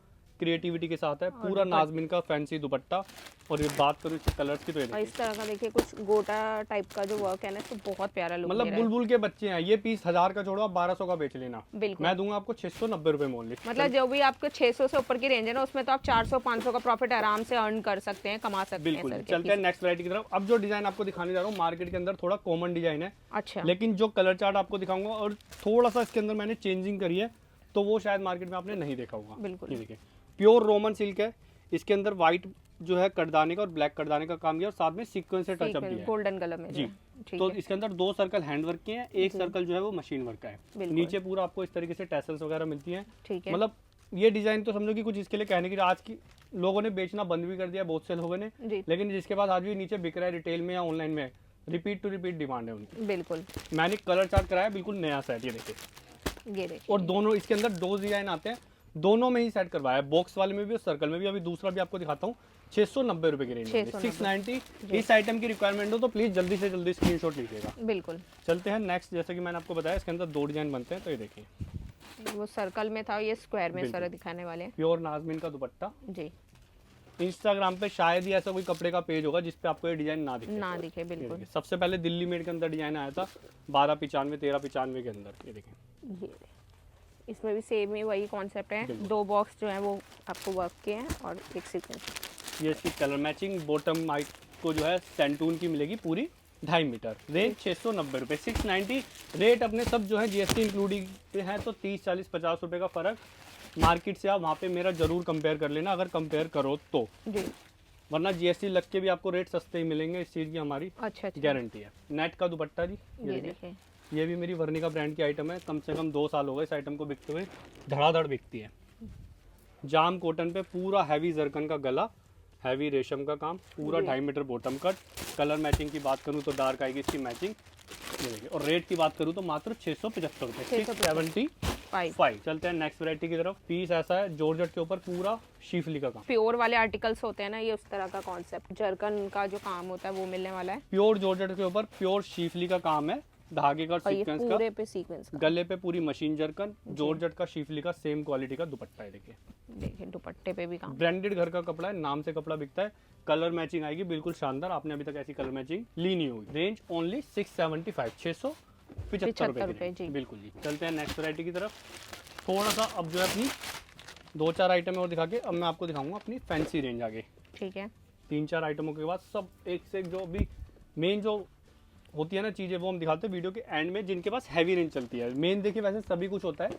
क्रिएटिविटी के साथ है। पूरा नाजमिन का फैंसी दुपट्टा और ये बात करूँ इसके कलर्स की तो ये और इस तरह का देखिए कुछ गोटा टाइप का जो वर्क है ना, तो बहुत प्यारा लुक मतलब बुलबुल के बच्चे हैं। ये पीस 1000 का छोड़ो, आप 1200 का बेच लेना, बिल्कुल। मैं दूंगा आपको 690 रुपए में ओनली। मतलब जो भी आपको 600 से ऊपर की रेंज है ना, उसमें तो आप 400-500 का प्रॉफिट आराम से अर्न कर सकते हैं, कमा सकते हैं। बिल्कुल। चलते हैं नेक्स्ट वैरायटी की तरफ। अब जो डिजाइन आपको दिखाने जा रहा हूँ मार्केट के अंदर थोड़ा कॉमन डिजाइन है, अच्छा, लेकिन जो कलर चार्ट आपको दिखाऊंगा और थोड़ा सा इसके अंदर मैंने चेंजिंग करी है, तो वो शायद मार्केट में आपने नहीं देखा होगा। बिल्कुल। ये देखिए प्योर रोमन सिल्क है, इसके अंदर व्हाइट जो है करदाने का और ब्लैक करदाने का काम किया और साथ में सीक्वेंस से टचअप दिया है गोल्डन कलर में जी। ठीक तो है। इसके अंदर 2 सर्कल हैंड वर्क के हैं, एक सर्कल जो है वो मशीन वर्क का है। बिल्कुल। नीचे पूरा आपको इस तरीके से टैसल्स वगैरह मिलती हैं। ठीक है। मतलब ये डिजाइन तो समझो कि कुछ इसके लिए कहने की, आज की लोगों ने बेचना बंद भी कर दिया बहुत से लोगों ने, जी। लेकिन जिसके पास आज भी नीचे बिक रहा है रिटेल में या ऑनलाइन में, रिपीट टू रिपीट डिमांड है उनकी। बिल्कुल। मैंने कलर चार्ट कराया, बिल्कुल नया सेट, ये देखिए। ये देखिए और दोनों इसके अंदर 2 डिजाइन आते हैं, दोनों में ही सेट करवाया है, बॉक्स वाले में भी और सर्कल में भी। अभी दूसरा भी आपको दिखाता हूँ, 690 रुपए की रेंज में 690। इस आइटम की रिक्वायरमेंट हो तो प्लीज जल्दी से जल्दी स्क्रीनशॉट लीजिएगा। बिल्कुल। चलते हैं नेक्स्ट। जैसे कि मैंने आपको बताया इसके अंदर 2 डिजाइन बनते हैं, तो ये देखिए वो सर्कल में था, ये स्क्वायर में सारा दिखाने वाले हैं। प्योर नाजमीन का दुपट्टा। जी। इंस्टाग्राम पे शायद ही ऐसा कोई कपड़े का पेज होगा जिसपे आपको ये डिजाइन ना दिखे। ना दिखे, बिल्कुल। सबसे पहले दिल्ली मेड के अंदर डिजाइन आया था 1295 1395 के अंदर, ये देखें। ये इसमें भी सेम ही वही कॉन्सेप्ट है, 2 बॉक्स जो है वो आपको वर्क के हैं और एक सीक्वेंस। ये इसकी कलर मैचिंग बॉटम माइक को जो है सेंटून की मिलेगी पूरी 2.5 मीटर। रेंज 690 रुपये, 690 रेट अपने सब जो है जीएसटी इंक्लूडिंग है, तो 30 40 50 रुपये का फर्क मार्केट से आप वहाँ पे मेरा जरूर कंपेयर कर लेना, अगर कंपेयर करो तो जी। वरना जीएसटी लग के भी आपको रेट सस्ते ही मिलेंगे, इस चीज़ की हमारी अच्छा, गारंटी है। नेट का दुपट्टा जी, ये देखिए। ये भी मेरी वर्निका ब्रांड की आइटम है, कम से कम 2 साल हो गए इस आइटम को बिकते हुए, धड़ाधड़ बिकती है। जाम कॉटन पे पूरा हैवी जरकन का गला, हैवी रेशम का काम, पूरा 2.5 metre bottom cut. Colour matching की बात करूँ तो डार्क आएगी इसकी मैचिंग, ये देखिए। और रेट की बात करूँ तो मात्र 675 रुपये, 675। चलते हैं नेक्स्ट वैरायटी की तरफ। पीस ऐसा है जॉर्जेट के ऊपर पूरा शिफली का काम। प्योर वाले आर्टिकल्स होते हैं ना, ये उस तरह का कॉन्सेप्ट, जरकन का जो काम होता है वो मिलने वाला है। प्योर जॉर्जेट के ऊपर प्योर शिफली का काम है, धागे का सीक्वेंस का, पूरे पे सीक्वेंस का, गले पे पूरी मशीन जरकन, जॉर्जेट का शिफली का सेम क्वालिटी का दुपट्टा है। देखिए दुपट्टे पे भी काम। ब्रांडेड घर का कपड़ा है, नाम से कपड़ा बिकता है। कलर मैचिंग आएगी बिल्कुल शानदार, आपने अभी तक ऐसी कलर मैचिंग ली नहीं होगी। रेंज ओनली 675, 675 रुपए की, बिल्कुल जी। चलते हैं नेक्स्ट वैरायटी की तरफ। थोड़ा सा अब जो है अपनी 2-4 आइटम और दिखा के अब मैं आपको दिखाऊंगा अपनी फैंसी रेंज आगे। ठीक है। 3-4 आइटमों के बाद सब एक से एक जो अभी मेन जो होती है ना चीज़ें, वो हम दिखाते हैं वीडियो के एंड में, जिनके पास हैवी रेंज चलती है। मेन देखिए वैसे सभी कुछ होता है,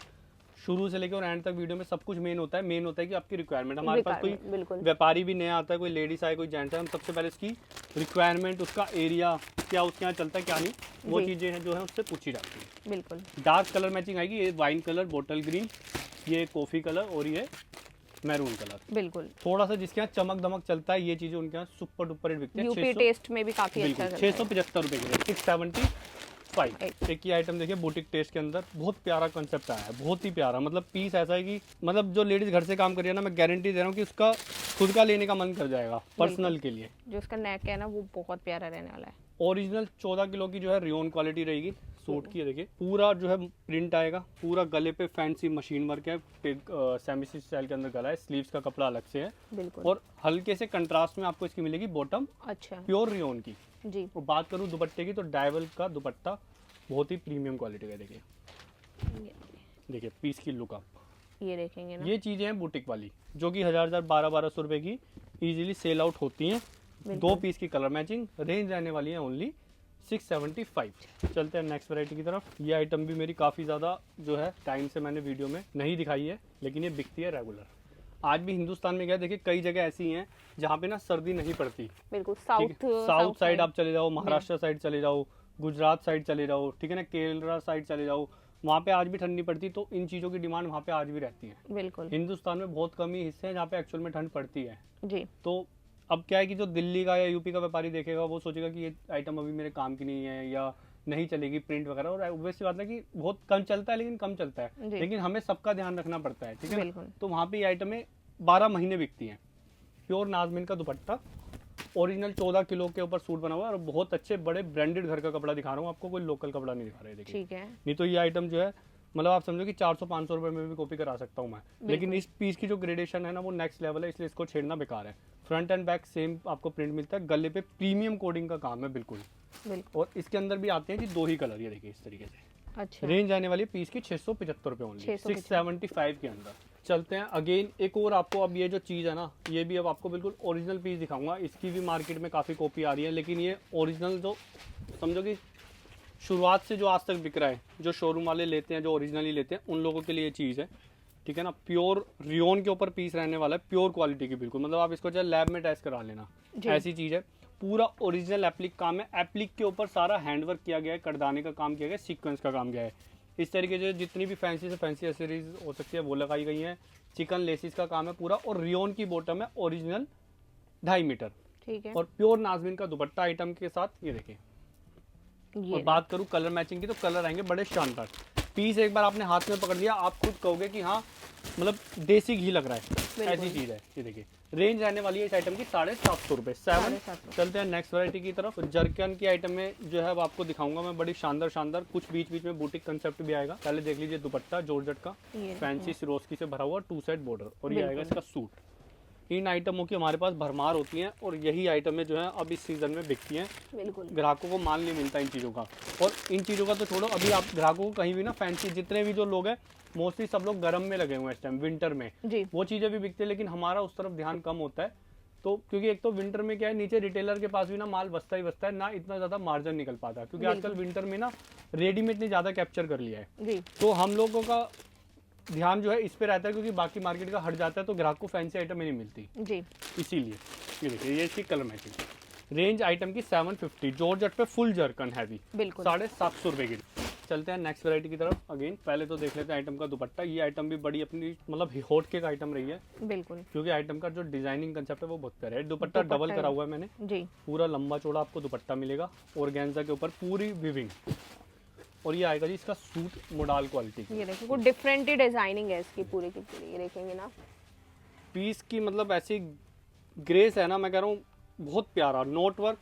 शुरू से लेकर और एंड तक वीडियो में सब कुछ मेन होता है। मेन होता है कि आपकी रिक्वायरमेंट, हमारे पास कोई व्यापारी भी नया आता है, कोई लेडीज आए, कोई जेंट्स है, हम सबसे पहले इसकी रिक्वायरमेंट, उसका एरिया क्या उसके यहाँ चलता है क्या नहीं, वो चीज़ें हैं जो है उससे पूछी जाती है। बिल्कुल। डार्क कलर मैचिंग आएगी, ये वाइन कलर, बोटल ग्रीन, ये कॉफ़ी कलर और ये मैरून कलर। बिल्कुल। थोड़ा सा जिसके यहाँ चमक दमक चलता है, ये चीज़ें उनके यहाँ सुपर डुपर रेट बिकती है। यूपी टेस्ट में भी काफी अच्छा है। 675 रुपए की, 675। एक ही आइटम देखिए बुटीक टेस्ट के अंदर, बहुत प्यारा कंसेप्ट आया है, बहुत ही प्यारा। मतलब पीस ऐसा है कि मतलब जो लेडीज घर से काम कर रही है ना, मैं गारंटी दे रहा हूँ कि उसका खुद का लेने का मन कर जाएगा पर्सनल के लिए। जो उसका नेक है ना वो बहुत प्यारा रहने वाला है। ओरिजिनल 14 किलो की जो है रियोन क्वालिटी रहेगी सूट की। देखिए पूरा जो है प्रिंट आएगा, पूरा गले पे फैंसी मशीन वर्क है, सेमी स्टाइल के अंदर गला है, स्लीव्स का कपड़ा अलग से है। बिल्कुल। और हल्के से कंट्रास्ट में आपको इसकी मिलेगी बॉटम, अच्छा, प्योर रियोन की जी। और बात करूँ दुपट्टे की तो डायवल का दुपट्टा, बहुत ही प्रीमियम क्वालिटी का। देखिए पीस की लुक आप ये देखेंगे ना, ये चीजें हैं बुटीक वाली जो कि 1200 रुपए की इजीली सेल आउट होती हैं। 2 पीस की कलर मैचिंग, रेंज रहने वाली है ओनली 675। चलते हैं नेक्स्ट वैरायटी की तरफ। ये आइटम भी मेरी काफ़ी ज़्यादा जो है टाइम से मैंने वीडियो में नहीं दिखाई है, लेकिन ये बिकती है रेगुलर। आज भी हिंदुस्तान में क्या देखिए कई जगह ऐसी हैं जहाँ पे ना सर्दी नहीं पड़ती। बिल्कुल। साउथ साइड आप चले जाओ, महाराष्ट्र साइड चले जाओ, गुजरात साइड चले जाओ, ठीक है ना, केरला साइड चले जाओ, वहाँ पे आज भी ठंड नहीं पड़ती। तो इन चीज़ों की डिमांड वहाँ पे आज भी रहती है। बिल्कुल। हिंदुस्तान में बहुत कम ही हिस्से हैं जहाँ पे एक्चुअल में ठंड पड़ती है जी। तो अब क्या है कि जो दिल्ली का या यूपी का व्यापारी देखेगा वो सोचेगा कि ये आइटम अभी मेरे काम की नहीं है, या नहीं चलेगी प्रिंट वगैरह, और ऑब्वियसली बात है कि बहुत कम चलता है, लेकिन कम चलता है, जी। लेकिन हमें सबका ध्यान रखना पड़ता है, ठीक है ना? बिल्कुल। तो वहाँ पे ये आइटमें 12 महीने बिकती हैं। प्योर नाजमिन का दुपट्टा, ओरिजिनल 14 किलो के ऊपर सूट बना हुआ है, और बहुत अच्छे बड़े ब्रांडेड घर का कपड़ा दिखा रहा हूँ आपको, कोई लोकल कपड़ा नहीं दिखा रहे, देखिए। ठीक है। नहीं तो ये आइटम जो है मतलब आप समझो कि 400-500 रुपए में भी कॉपी करा सकता हूँ मैं, लेकिन इस पीस की जो ग्रेडेशन है ना वो नेक्स्ट लेवल है, इसलिए इसको छेड़ना बेकार है। फ्रंट एंड बैक सेम आपको प्रिंट मिलता है, गले पे प्रीमियम कोडिंग का काम है बिल्कुल। बिल्कुल। और इसके अंदर भी आते हैं जी 2 ही कलर, ये देखिए इस तरीके से। अच्छा। रेंज आने वाली है पीस की 675 रुपए ओनली, 675 के अंदर। चलते हैं अगेन एक और आपको, अब ये जो चीज़ है ना ये भी अब आपको बिल्कुल ओरिजिनल पीस दिखाऊंगा। इसकी भी मार्केट में काफ़ी कॉपी आ रही है, लेकिन ये ओरिजिनल जो समझो कि शुरुआत से जो आज तक बिक रहा है, जो शोरूम वाले लेते हैं, जो ओरिजिनली लेते हैं, उन लोगों के लिए ये चीज़ है, ठीक है ना? प्योर रियोन के ऊपर पीस रहने वाला है, प्योर क्वालिटी की बिल्कुल, मतलब आप इसको चाहे लैब में टेस्ट करा लेना, ऐसी चीज़ है। पूरा ओरिजिनल एप्लिक काम है, एप्लिक के ऊपर सारा हैंडवर्क किया गया है, कटदाने का काम किया गया है, सीक्वेंस का काम किया है। इस तरीके से जितनी भी फैंसी से फैंसी एसेसरीज हो सकती है वो लगाई गई हैं। चिकन लेसिस का काम है पूरा, और रियोन की बॉटम है ओरिजिनल 2.5 मीटर, ठीक है। और प्योर नाजमिन का दुपट्टा आइटम के साथ, ये देखिए। और बात करूँ कलर मैचिंग की, तो कलर आएंगे बड़े शानदार। पीस एक बार आपने हाथ में पकड़ लिया, आप खुद कहोगे कि हाँ मतलब देसी घी लग रहा है, ऐसी चीज़ है। ये देखिए रेंज आने वाली है इस आइटम की 750 रुपये, 7। चलते हैं नेक्स्ट वैरायटी की तरफ। जरकन की आइटम में जो है अब आपको दिखाऊंगा मैं, बड़ी शानदार शानदार, कुछ बीच बीच में बूटिक कंसेप्ट भी आएगा। पहले देख लीजिए दुपट्टा जॉर्जेट का, फैंसी सिरोस्की से भरा हुआ 2 साइड बॉर्डर, और ये आएगा इसका सूट। इन आइटमों की हमारे पास भरमार होती हैं, और यही आइटमें जो है अब इस सीजन में बिकती हैं। बिल्कुल। ग्राहकों को मान नहीं मिलता इन चीज़ों का, और इन चीज़ों का तो छोड़ो, अभी आप ग्राहकों को कहीं भी ना फैंसी, जितने भी जो लोग हैं मोस्टली सब लोग गर्म में लगे हुए हैं इस टाइम, विंटर में जी। वो चीज़ें भी बिकती है, लेकिन हमारा उस तरफ ध्यान कम होता है। तो क्योंकि एक तो विंटर में क्या है, नीचे रिटेलर के पास भी ना माल बचता ही बचता है, ना इतना ज़्यादा मार्जिन निकल पाता है, क्योंकि आजकल विंटर में ना रेडीमेड ने ज़्यादा कैप्चर कर लिया है जी। तो हम लोगों का ध्यान जो है इस पे रहता है, क्योंकि बाकी मार्केट का हट जाता है तो ग्राहक को फैंसी आइटम ही नहीं मिलती जी। इसीलिए। ये देखिए ये इसकी कलर मैचिंग। रेंज आइटम की 750, जॉर्जेट पे फुल जर्कन हैवी, बिल्कुल। 750 रुपए की। चलते हैं नेक्स्ट वैरायटी की तरफ। अगेन पहले तो देख लेते हैं आइटम का दुपट्टा। ये आइटम भी बड़ी अपनी मतलब हॉट केक आइटम रही है, बिल्कुल, क्योंकि आइटम का जो डिजाइनिंग कंसेप्ट है वो बहुत प्यारा है। दुपट्टा डबल करा हुआ है मैंने जी। पूरा लंबा चौड़ा आपको दुपट्टा मिलेगा, ऑर्गेन्जा के ऊपर पूरी विविंग, और ये आएगा जी इसका सूट मोडाल क्वालिटी। ये देखिए कुछ डिफरेंट ही डिजाइनिंग है इसकी पूरी की पूरी, ये देखेंगे ना पीस की मतलब ऐसी ग्रेस है ना, मैं कह रहा हूँ बहुत प्यारा। नोट वर्क,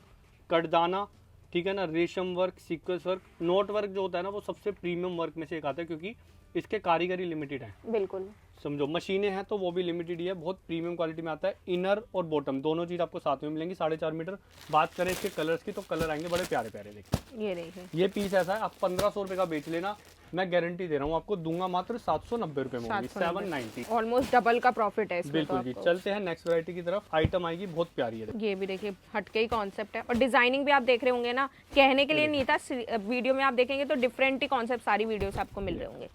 कटदाना, ठीक है ना, रेशम work, sequence work. Note work जो होता है ना वो सबसे प्रीमियम वर्क में से एक आता है, क्योंकि इसके कारीगरी लिमिटेड है, बिल्कुल समझो। मशीनें हैं तो वो भी लिमिटेड ही है, बहुत प्रीमियम क्वालिटी में आता है। इनर और बॉटम दोनों चीज़ आपको साथ में मिलेंगी, 4.5 मीटर। बात करें इसके कलर्स की तो कलर आएंगे बड़े प्यारे प्यारे। देखिए ये देखिए, ये पीस ऐसा है आप 1500 रुपये का बेच लेना, मैं गारंटी दे रहा हूँ आपको, दूंगा मात्र 790 रुपये में, 790, ऑलमोस्ट डबल का प्रॉफिट है इसमें। बिल्कुल जी। चलते हैं नेक्स्ट वैरायटी की तरफ। आइटम आएगी बहुत प्यारी है, ये भी देखिए हटके ही कॉन्सेप्ट है, और डिजाइनिंग भी आप देख रहे होंगे ना, कहने के लिए नहीं था, वीडियो में आप देखेंगे तो डिफरेंट ही कॉन्सेप्ट सारी वीडियो से आपको मिल रहे होंगे।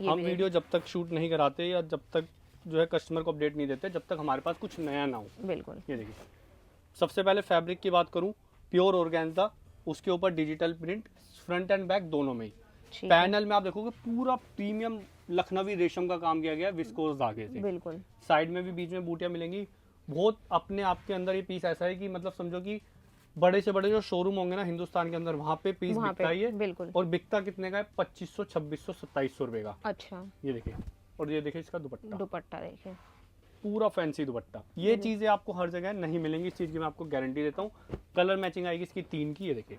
हम वीडियो जब तक शूट नहीं कराते या जब तक जो है कस्टमर को अपडेट नहीं देते, जब तक हमारे पास कुछ नया ना हो। बिल्कुल। ये देखिए सबसे पहले फैब्रिक की बात करूं, प्योर ऑर्गेन्जा, उसके ऊपर digital print, front end back दोनों में ही। पैनल में आप देखोगे पूरा प्रीमियम लखनवी रेशम का काम किया गया है विस्कोस धागे से। बिल्कुल। साइड में भी बीच में बूटियां मिलेंगी। बहुत अपने आप के अंदर ये पीस ऐसा है कि मतलब समझो कि बड़े से बड़े जो शोरूम होंगे ना हिंदुस्तान के अंदर, वहाँ पे पीस बिकता ही है। बिल्कुल। और बिकता कितने का है? 2500, 2600, 2700 रुपए का। अच्छा, ये देखिए, और ये देखिए इसका दुपट्टा, दुपट्टा देखिए पूरा फैंसी दुपट्टा। ये चीजें आपको हर जगह नहीं मिलेंगी, इस चीज की मैं आपको गारंटी देता हूँ। कलर मैचिंग आएगी इसकी 3 की, ये देखिए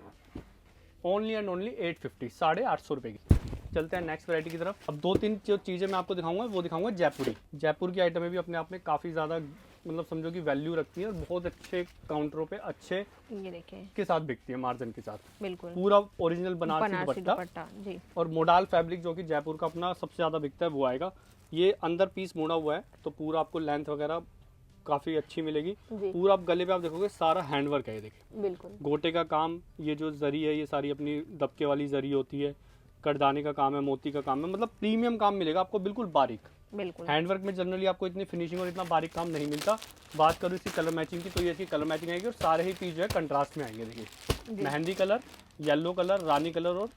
ओनली एंड ओनली 850, 850 रुपए की। चलते हैं नेक्स्ट वैरायटी की तरफ। अब 2-3 जो चीजें मैं आपको दिखाऊंगा वो दिखाऊंगा जयपुरी। जयपुर की आइटमें भी अपने आप में काफी ज्यादा मतलब समझो कि वैल्यू रखती है, और बहुत अच्छे काउंटरों पे अच्छे ये देखिए के साथ बिकती है, मार्जिन के साथ। बिल्कुल पूरा ओरिजिनल बनारसी बनारसी दुपट्टा दुपट्टा जी। और मोडाल फैब्रिक जो कि जयपुर का अपना सबसे ज्यादा बिकता है वो आएगा। ये अंदर पीस मुड़ा हुआ है तो पूरा आपको लेंथ वगैरह काफी अच्छी मिलेगी। जी। पूरा आप गले पे आप देखोगे सारा हैंडवर्क है, ये देखिए बिल्कुल गोटे का काम। ये जो जरी है ये सारी अपनी दबके वाली जरी होती है, करदाने का काम है, मोती का काम है, मतलब प्रीमियम काम मिलेगा आपको बिल्कुल बारीक। बिल्कुल हैंडवर्क में जनरली आपको इतनी फिनिशिंग और इतना बारीक काम नहीं मिलता। बात करूँ इसकी कलर मैचिंग की तो ये इसकी कलर मैचिंग आएगी, और सारे ही पीस जो है कंट्रास्ट में आएंगे। देखिए मेहंदी कलर, येलो कलर, रानी कलर और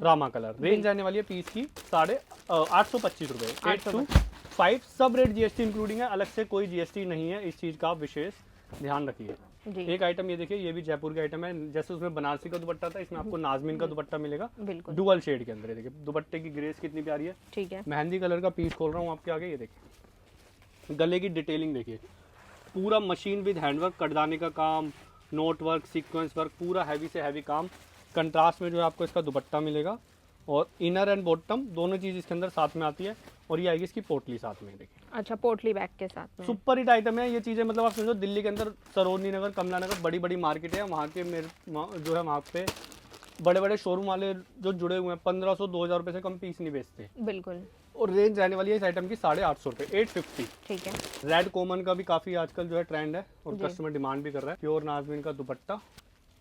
रामा कलर। रेंज आने वाली है पीस की 825 रुपये, 825। सब रेट जीएसटी इंक्लूडिंग है, अलग से कोई जीएसटी नहीं है इस चीज़ का, आप विशेष ध्यान रखिए। जी एक आइटम ये देखिए, ये भी जयपुर का आइटम है, जैसे उसमें बनारसी का दुपट्टा था, इसमें आपको नाजमीन का दुपट्टा मिलेगा बिल्कुल डुअल शेड के अंदर। ये देखिए दुपट्टे की ग्रेस कितनी प्यारी है। ठीक है। मेहंदी कलर का पीस खोल रहा हूँ आपके आगे, ये देखिए गले की डिटेलिंग देखिए, पूरा मशीन विद हैंडवर्क, कटदाने का काम, नोट वर्क, सीक्वेंस वर्क, पूरा हैवी से हैवी काम। कंट्रास्ट में जो है आपको इसका दुपट्टा मिलेगा और इनर एंड बॉटम दोनों चीज़ इसके अंदर साथ में आती है। और ये आएगी इसकी पोटली साथ में, देखिए अच्छा पोटली बैग के साथ में। सुपर हिट आइटम है ये चीज़ें। मतलब आप समझो दिल्ली के अंदर सरोजनी नगर, कमला नगर बड़ी बड़ी मार्केट है, वहाँ के जो है वहाँ पे बड़े बड़े शोरूम वाले जो जुड़े हुए हैं 1500-2000 रुपये से कम पीस नहीं बेचते। बिल्कुल। और रेंज रहने वाली है इस आइटम की 850 रुपये, 850। ठीक है। रेड कॉमन का भी काफ़ी आजकल जो है ट्रेंड है और जी। कस्टमर डिमांड भी कर रहा है। प्योर नाजमीन का दुपट्टा,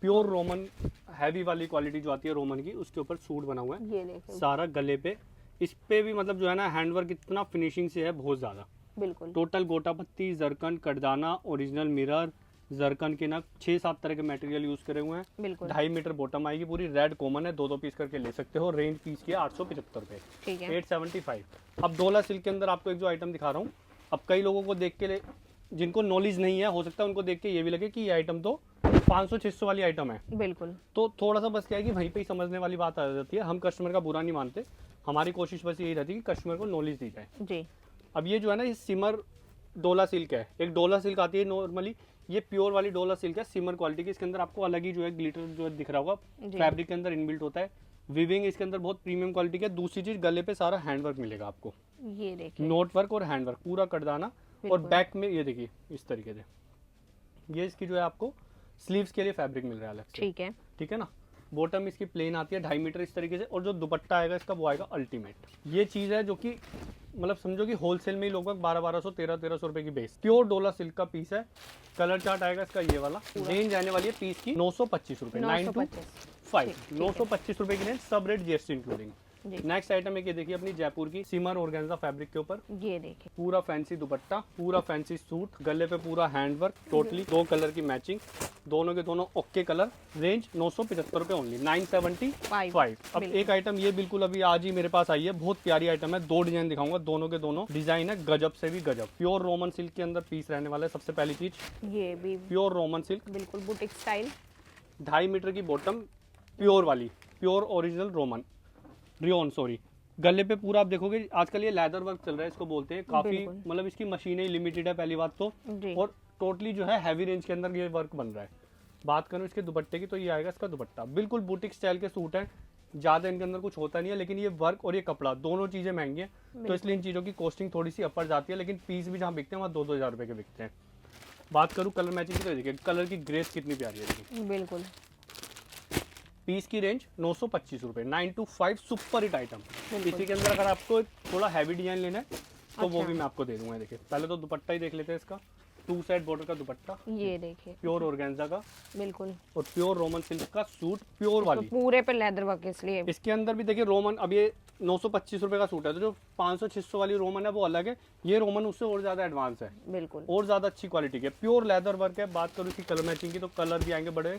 प्योर रोमन हैवी वाली क्वालिटी जो आती है रोमन की, उसके ऊपर सूट बना हुआ है ये देखिए सारा गले पे। इस पे भी मतलब जो है ना हैंडवर्क इतना फिनिशिंग से है बहुत ज़्यादा। बिल्कुल। टोटल गोटा पत्ती, जरकन, कटदाना, ओरिजिनल मिरर, जरकन के नग, 6-7 तरह के मटेरियल यूज करे हुए हैं। बिल्कुल 2.5 मीटर बॉटम आएगी पूरी। रेड कॉमन है, 2-2 पीस करके ले सकते हो। रेंज पीस की है 875 रुपये, ठीक है। 875। अब डोला सिल्क के अंदर आपको एक जो आइटम दिखा रहा हूँ, अब कई लोगों को देख के जिनको नॉलेज नहीं है, हो सकता है उनको देख के ये भी लगे कि ये आइटम तो 500-600 वाली आइटम है। बिल्कुल। तो थोड़ा सा बस क्या है कि वहीं पे ही समझने वाली बात आ जाती है। हम कस्टमर का बुरा नहीं मानते, हमारी कोशिश बस यही रहती है कि कस्टमर को नॉलेज दी जाए। जी अब ये जो है ना, ये सिमर डोला सिल्क है। एक डोला सिल्क आती है नॉर्मली, ये प्योर वाली डोला सिल्क है सिमर क्वालिटी की। इसके अंदर आपको अलग ही जो है ग्लिटर जो है दिख रहा होगा, जी। फैब्रिक के अंदर इनबिल्ट होता है। विविंग इसके अंदर बहुत प्रीमियम क्वालिटी का है। दूसरी चीज, गले पे सारा हैंडवर्क मिलेगा आपको, ये देखिए नोट वर्क और हैंडवर्क पूरा कटदाना। और बिल्कुल। बैक में ये देखिए इस तरीके से, ये इसकी जो है आपको स्लीव्स के लिए फैब्रिक मिल रहा है अलग से, ठीक है। ठीक है ना। बॉटम इसकी प्लेन आती है 2.5 मीटर इस तरीके से, और जो दुपट्टा आएगा इसका वो आएगा अल्टीमेट। ये चीज़ है जो कि मतलब समझो कि होलसेल में ही लगभग 1200, 1300 रुपए की बेस। प्योर डोला सिल्क का पीस है। कलर चार्ट आएगा इसका ये वाला। रेंज आने वाली है पीस की 925 रुपए, 925, 925 रुपए की रेंज, सब रेट जीएसटी इंक्लूडिंग। जी। नेक्स्ट आइटम है, ये देखिए अपनी जयपुर की सिमर ऑर्गेन्जा फैब्रिक के ऊपर ये देखिए पूरा फैंसी दुपट्टा, पूरा फैंसी सूट, गले पे पूरा हैंडवर्क, टोटली 2 कलर की मैचिंग, दोनों के दोनों ओके कलर। रेंज 975 रुपए ओनली, 975। अब एक आइटम ये बिल्कुल अभी आज ही मेरे पास आई है, बहुत प्यारी आइटम है। 2 डिजाइन दिखाऊंगा, दोनों के दोनों डिजाइन है गजब से भी गजब। प्योर रोमन सिल्क के अंदर पीस रहने वाला है। सबसे पहली चीज ये भी प्योर रोमन सिल्क, बिल्कुल बुटीक स्टाइल, 2.5 मीटर की बॉटम, प्योर वाली, pure original Roman rayon sorry. गले पे पूरा आप देखोगे आजकल ये लेदर वर्क चल रहा है, इसको बोलते हैं काफी, बिल्कुल। मतलब इसकी मशीनें लिमिटेड है पहली बात तो, जी। और टोटली जो है हैवी रेंज के अंदर ये वर्क बन रहा है। बात करूँ इसके दुपट्टे की तो ये आएगा इसका दुपट्टा, बिल्कुल बुटीक स्टाइल के सूट है, ज़्यादा इनके अंदर कुछ होता नहीं है, लेकिन ये वर्क और ये कपड़ा दोनों चीज़ें महंगी हैं, तो इसलिए इन चीज़ों की कॉस्टिंग थोड़ी सी अपर जाती है। लेकिन पीस भी जहाँ बिकते हैं वहाँ 2-2 हज़ार रुपये के बिकते हैं। बात करूँ कलर मैचिंग की तो देखिए कलर की ग्रेस कितनी प्यारी है, देखिए बिल्कुल पीस की रेंज 925 रुपये, 925 सुपर हिट आइटम। इसी के अंदर अगर आपको थोड़ा हैवी डिजाइन लेना है तो वो भी मैं आपको दे दूंगा। देखिए पहले तो दुपट्टा ही देख लेते हैं इसका, 2 साइड बॉर्डर का दुपट्टा, ये देखिए प्योर ऑर्गेन्जा का, बिल्कुल और प्योर रोमन सिल्क का सूट, प्योर वाली। पूरे पे लेदर वर्क, इसलिए इसके अंदर भी देखिए रोमन, अब ये 925 रुपये का सूट है, तो जो 500-600 वाली रोमन है वो अलग है, ये रोमन उससे और ज़्यादा एडवांस है, बिल्कुल और ज़्यादा अच्छी क्वालिटी के, प्योर लेदर वर्क है। बात करूँ इसकी कलर मैचिंग की तो कलर भी आएंगे बड़े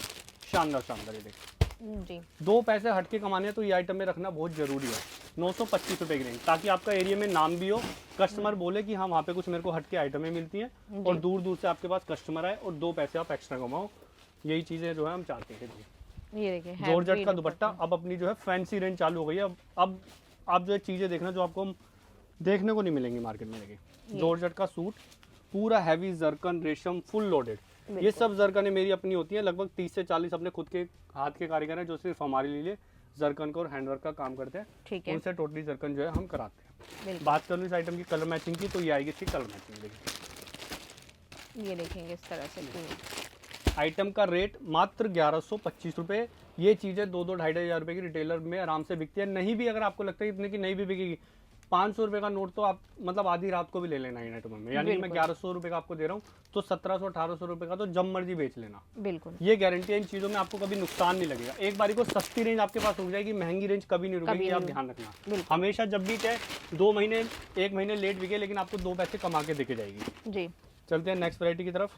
शानदार शानदार। ये देखिए जी 2 पैसे हटके कमाने हैं तो ये आइटम में रखना बहुत जरूरी है। 925 रुपये की रेंज, ताकि आपका एरिया में नाम भी हो, कस्टमर बोले कि हाँ वहाँ पे कुछ मेरे को हटके आइटमें मिलती हैं, और दूर दूर से आपके पास कस्टमर आए और 2 पैसे आप एक्स्ट्रा कमाओ। यही चीज़ें जो है हम चाहते हैं। ये देखिए जॉर्जेट का दुपट्टा, अब अपनी जो है फैंसी रेंज चालू हो गई है। अब आप जो है चीज़ें देखना जो आपको देखने को नहीं मिलेंगी मार्केट में। देखिए जॉर्जेट का सूट, पूरा हैवी जरकन रेशम फुल लोडेड। ये सब जरकनें मेरी अपनी होती है, लगभग 30 से 40 अपने खुद के हाथ के कारीगर हैं जो सिर्फ हमारे लिए जरकन का और हैंडवर्क का काम करते हैं, ठीक है उनसे टोटली जरकन जो है हम कराते हैं। बिल्कुल। बात करूँ इस आइटम की कलर मैचिंग की तो ये आएगी इसकी कलर मैचिंग। देखिए ये देखेंगे इस तरह से आइटम का रेट मात्र 1125 रुपये। ये चीज़ें 2-2 2.5 हज़ार रुपये की रिटेलर में आराम से बिकती है। नहीं भी अगर आपको लगता है इतने की नहीं भी बिकेगी, 500 रुपये का नोट तो आप मतलब आधी रात को भी ले लेना इन आइटम में, यानी कि मैं 1100 रुपये का आपको दे रहा हूँ तो 1700-1800 रुपये का तो जब मर्जी बेच लेना। बिल्कुल ये गारंटी है, इन चीज़ों में आपको कभी नुकसान नहीं लगेगा। एक बारी को सस्ती रेंज आपके पास रुक जाएगी, महंगी रेंज कभी नहीं रुकेगी, आप ध्यान रखना। हमेशा जब भी चाहे 2 महीने 1 महीने लेट बिके, लेकिन आपको 2 पैसे कमा के दिखे जाएगी। जी चलते हैं नेक्स्ट वैरायटी की तरफ।